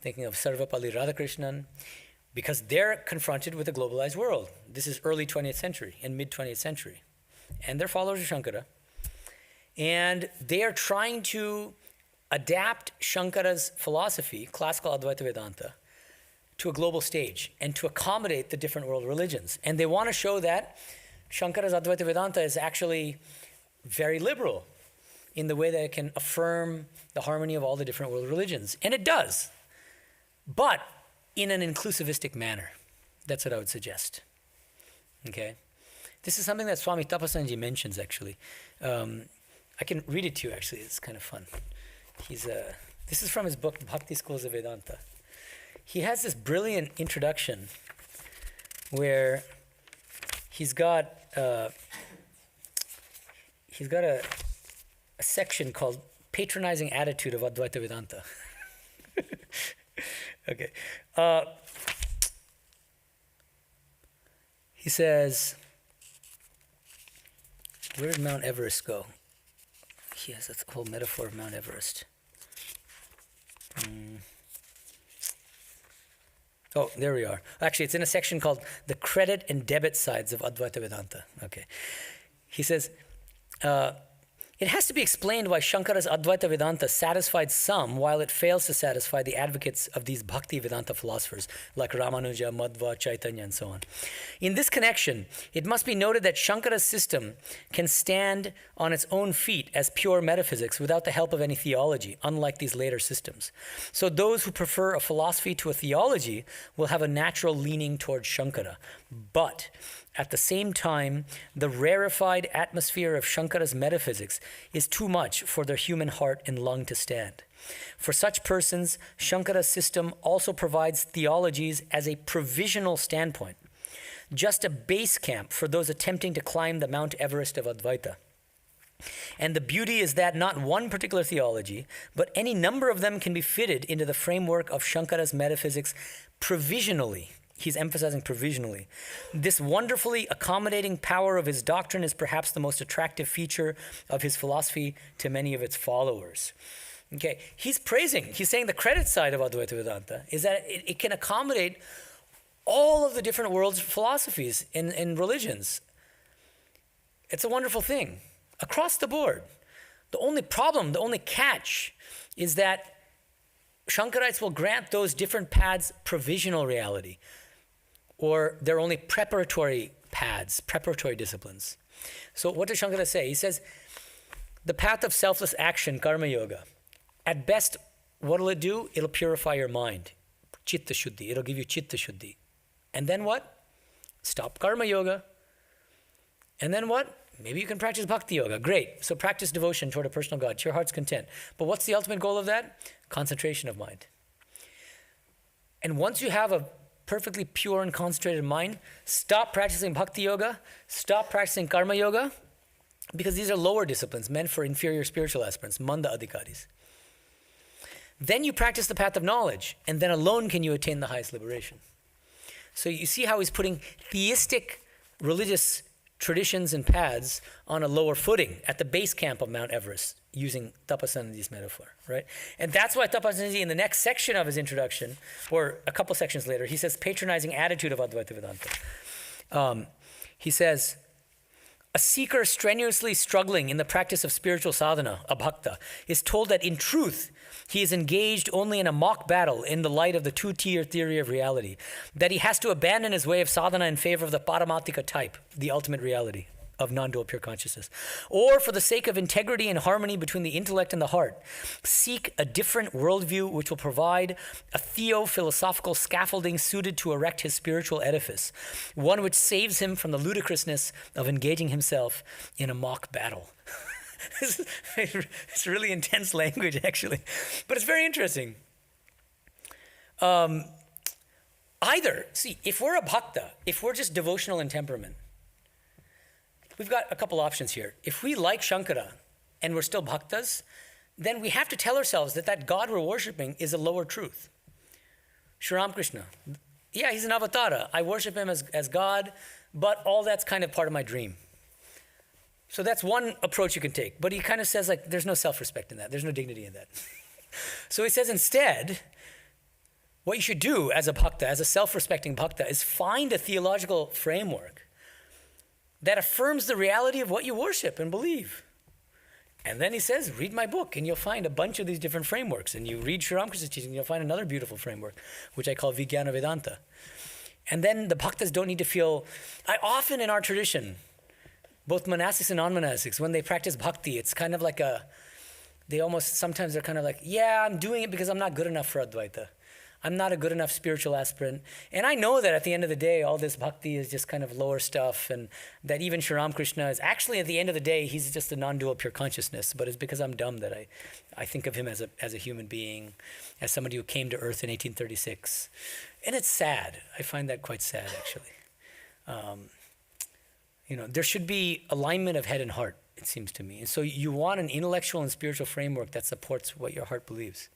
thinking of Sarvapalli Radhakrishnan, because they're confronted with a globalized world. This is early 20th century and mid 20th century. And they're followers of Shankara. And they are trying to adapt Shankara's philosophy, classical Advaita Vedanta, to a global stage and to accommodate the different world religions. And they want to show that Shankara's Advaita Vedanta is actually very liberal in the way that it can affirm the harmony of all the different world religions. And it does, but in an inclusivistic manner. That's what I would suggest. Okay? This is something that Swami Tapasanji mentions, actually. I can read it to you, actually. It's kind of fun. This is from his book, Bhakti Schools of Vedanta. He has this brilliant introduction where he's got a section called Patronizing Attitude of Advaita Vedanta. Okay. He says, where did Mount Everest go? He has that whole metaphor of Mount Everest. Oh, there we are. Actually, it's in a section called The Credit and Debit Sides of Advaita Vedanta. Okay. He says, it has to be explained why Shankara's Advaita Vedanta satisfied some while it fails to satisfy the advocates of these Bhakti Vedanta philosophers like Ramanuja, Madhva, Chaitanya, and so on. In this connection, it must be noted that Shankara's system can stand on its own feet as pure metaphysics without the help of any theology, unlike these later systems. So those who prefer a philosophy to a theology will have a natural leaning towards Shankara. But at the same time, the rarefied atmosphere of Shankara's metaphysics is too much for their human heart and lung to stand. For such persons, Shankara's system also provides theologies as a provisional standpoint, just a base camp for those attempting to climb the Mount Everest of Advaita. And the beauty is that not one particular theology, but any number of them can be fitted into the framework of Shankara's metaphysics provisionally. He's emphasizing provisionally. This wonderfully accommodating power of his doctrine is perhaps the most attractive feature of his philosophy to many of its followers. Okay, he's saying the credit side of Advaita Vedanta is that it can accommodate all of the different world's philosophies and religions. It's a wonderful thing across the board. The only problem, the only catch is that Shankarites will grant those different paths provisional reality, or they're only preparatory paths, preparatory disciplines. So what does Shankara say? He says, the path of selfless action, karma yoga, at best, what will it do? It'll purify your mind, chitta shuddhi. It'll give you chitta shuddhi. And then what? Stop karma yoga. And then what? Maybe you can practice bhakti yoga. Great. So practice devotion toward a personal God, to your heart's content. But what's the ultimate goal of that? Concentration of mind. And once you have a perfectly pure and concentrated mind, stop practicing bhakti yoga, stop practicing karma yoga, because these are lower disciplines meant for inferior spiritual aspirants, manda adhikaris. Then you practice the path of knowledge, and then alone can you attain the highest liberation. So you see how he's putting theistic religious traditions and paths on a lower footing at the base camp of Mount Everest, using Tapasanidhi's metaphor, right? And that's why Tapasanidhi, in the next section of his introduction, or a couple sections later, he says, patronizing attitude of Advaita Vedanta. He says, a seeker strenuously struggling in the practice of spiritual sadhana, a bhakta, is told that in truth, he is engaged only in a mock battle in the light of the two-tier theory of reality, that he has to abandon his way of sadhana in favor of the paramatika type, the ultimate reality of non-dual pure consciousness. Or for the sake of integrity and harmony between the intellect and the heart, seek a different worldview which will provide a theo-philosophical scaffolding suited to erect his spiritual edifice, one which saves him from the ludicrousness of engaging himself in a mock battle. It's really intense language, actually, but it's very interesting. If we're a bhakta, if we're just devotional in temperament, we've got a couple options here. If we like Shankara and we're still bhaktas, then we have to tell ourselves that God we're worshiping is a lower truth. Sri Ramakrishna, yeah, he's an avatara. I worship him as God, but all that's kind of part of my dream. So that's one approach you can take. But he kind of says, like, there's no self-respect in that. There's no dignity in that. So he says instead, what you should do as a bhakta, as a self-respecting bhakta, is find a theological framework that affirms the reality of what you worship and believe. And then he says, read my book, and you'll find a bunch of these different frameworks. And you read Sri Ramakrishna's teaching, and you'll find another beautiful framework, which I call Vijnana Vedanta. And then the bhaktas don't need to feel... often in our tradition, both monastics and non-monastics, when they practice bhakti, it's kind of like sometimes they're kind of like, yeah, I'm doing it because I'm not good enough for Advaita. I'm not a good enough spiritual aspirant. And I know that at the end of the day, all this bhakti is just kind of lower stuff, and that even Sri Ramakrishna is actually, at the end of the day, he's just a non-dual pure consciousness, but it's because I'm dumb that I think of him as a human being, as somebody who came to earth in 1836. And it's sad. I find that quite sad, actually. There should be alignment of head and heart, it seems to me. And so you want an intellectual and spiritual framework that supports what your heart believes.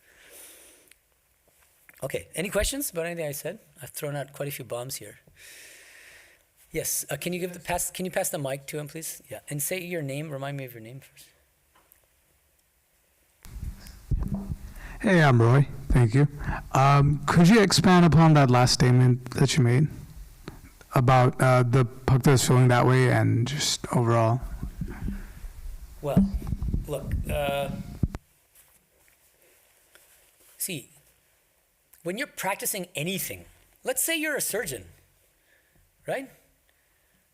Okay, any questions about anything I said? I've thrown out quite a few bombs here. Yes, can you pass the mic to him, please? Yeah, and say your name. Remind me of your name first. Hey, I'm Roy. Thank you. Could you expand upon that last statement that you made about the bhaktas feeling that way and just overall? Well, look, see, when you're practicing anything, let's say you're a surgeon, right?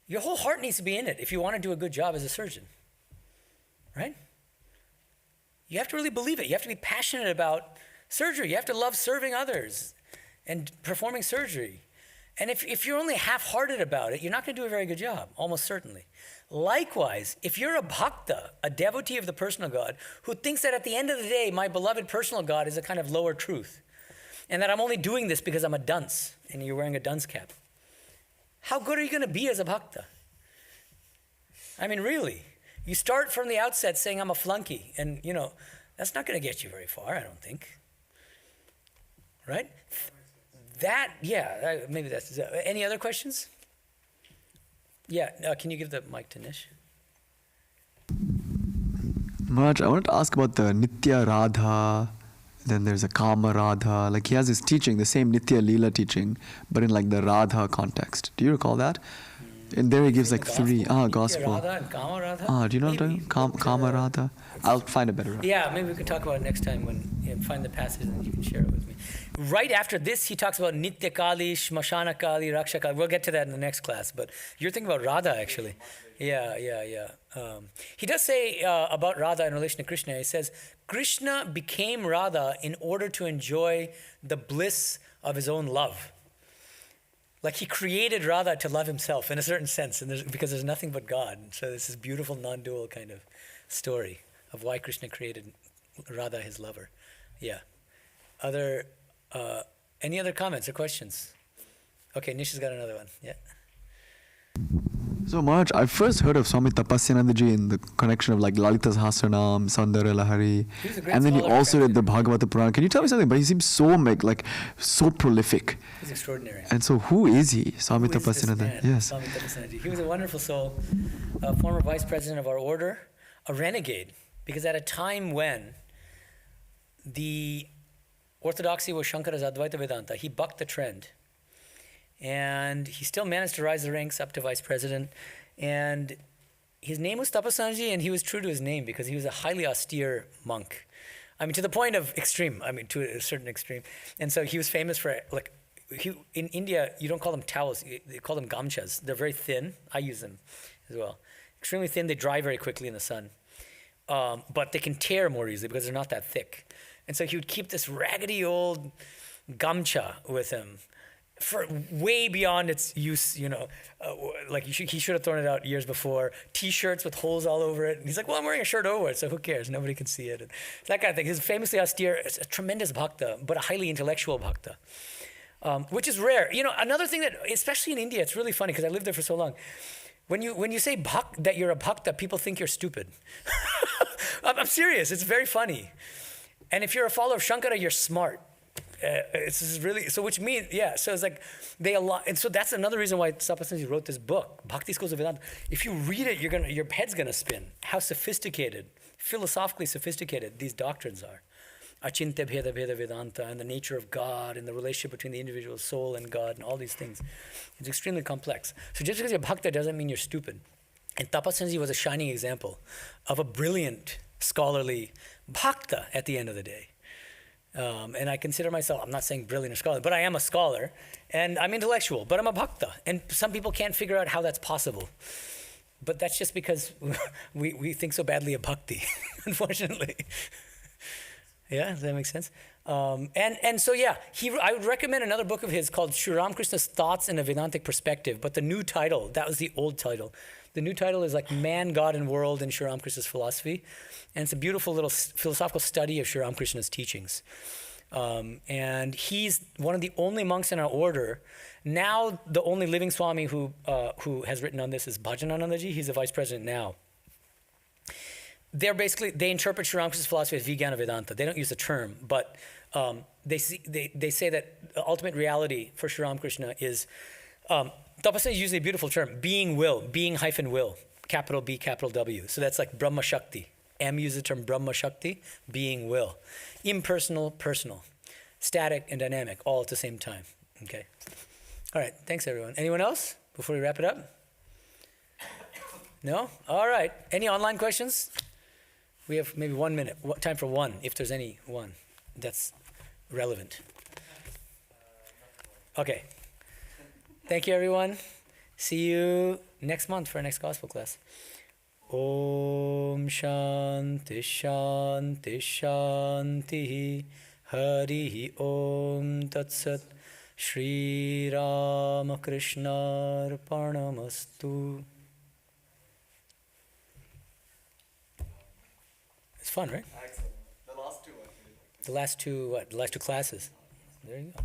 Your whole heart needs to be in it if you want to do a good job as a surgeon, right? You have to really believe it. You have to be passionate about surgery. You have to love serving others and performing surgery. And if you're only half-hearted about it, you're not going to do a very good job, almost certainly. Likewise, if you're a bhakta, a devotee of the personal God, who thinks that at the end of the day, my beloved personal God is a kind of lower truth, and that I'm only doing this because I'm a dunce, and you're wearing a dunce cap, how good are you going to be as a bhakta? I mean, really. You start from the outset saying I'm a flunky, and, that's not going to get you very far, I don't think. Right? Maybe that's... any other questions? Yeah, can you give the mic to Nish? Maharaj, I wanted to ask about the Nitya Radha, then there's a Kama Radha. Like he has his teaching, the same Nitya Leela teaching, but in like the Radha context. Do you recall that? And there he gives like three. Gospel. Radha and Kama Radha? Do you know what I'm talking? Kama Radha? I'll find a better. Yeah, maybe we can talk about it next time when you find the passage and you can share it with me. Right after this, he talks about Nitya Kali, Shmashana Kali, Raksha Kali. We'll get to that in the next class, but you're thinking about Radha actually. Yeah. He does say about Radha in relation to Krishna, he says, Krishna became Radha in order to enjoy the bliss of his own love. Like he created Radha to love himself in a certain sense, and because there's nothing but God. So this is beautiful non-dual kind of story of why Krishna created Radha, his lover. Yeah. Any other comments or questions? Okay, Nisha's got another one. Yeah. So Maharaj, I first heard of Swami Tapasyanandaji in the connection of like Lalita Sahasranam, Sandara Lahari, and then he also read the Bhagavata Purana. Can you tell me something? But he seems so so prolific. He's extraordinary. And so who is he, Swami Tapasyanandaji? Yes. Swami Tapasyanandaji. He was a wonderful soul, a former vice president of our order, a renegade, because at a time when the orthodoxy was Shankara's Advaita Vedanta, he bucked the trend. And he still managed to rise the ranks up to vice president. And his name was Tapasyanandaji, and he was true to his name because he was a highly austere monk. I mean, to the point of extreme, to a certain extreme. And so he was famous for, in India, you don't call them towels, they call them gamchas. They're very thin. I use them as well. Extremely thin, they dry very quickly in the sun. But they can tear more easily because they're not that thick. And so he would keep this raggedy old gamcha with him for way beyond its use, he should have thrown it out years before. T-shirts with holes all over it. And he's like, well, I'm wearing a shirt over it, so who cares? Nobody can see it. And that kind of thing. He's famously austere, a tremendous bhakta, but a highly intellectual bhakta, which is rare. Another thing that, especially in India, it's really funny because I lived there for so long. When you say that you're a bhakta, people think you're stupid. I'm serious. It's very funny. And if you're a follower of Shankara, you're smart. It's really, so which means, so it's like and so that's another reason why Tapasyanandaji wrote this book, Bhakti Schools of Vedanta. If you read it, your head's gonna spin. How sophisticated, philosophically sophisticated these doctrines are. Achintya Bheda Bheda Vedanta, and the nature of God, and the relationship between the individual soul and God, and all these things. It's extremely complex. So just because you're bhakta doesn't mean you're stupid. And Tapasyanandaji was a shining example of a brilliant, scholarly bhakta at the end of the day. And I consider myself, I'm not saying brilliant or scholar, but I am a scholar, and I'm intellectual, but I'm a bhakta. And some people can't figure out how that's possible. But that's just because we think so badly of bhakti, unfortunately. Yeah, does that make sense? I would recommend another book of his called Sri Ramakrishna's Thoughts in a Vedantic Perspective, but the new title, that was the old title. The new title is like Man, God, and World in Sri Ramakrishna's Philosophy. And it's a beautiful little philosophical study of Sri Ramakrishna's teachings. And he's one of the only monks in our order. Now, the only living Swami who has written on this is Bhajananandaji. He's the vice president now. They interpret Sri Ramakrishna's philosophy as Vijnana Vedanta. They don't use the term, but they say that the ultimate reality for Sri Ramakrishna is, Tapasya is usually a beautiful term, being will, capital B, capital W. So that's like Brahma Shakti. M uses the term Brahma Shakti, being will. Impersonal, personal. Static and dynamic, all at the same time. Okay. All right, thanks everyone. Anyone else before we wrap it up? No? All right. Any online questions? We have maybe 1 minute. Time for one, if there's any one that's relevant. Okay. Thank you, everyone. See you next month for our next gospel class. Om Shanti Shanti Shanti Hari Om Tat Sat Shri Ramakrishna Arpanamastu. It's fun, right? Excellent. The last two, I feel like. The last two, what? The last two classes. There you go.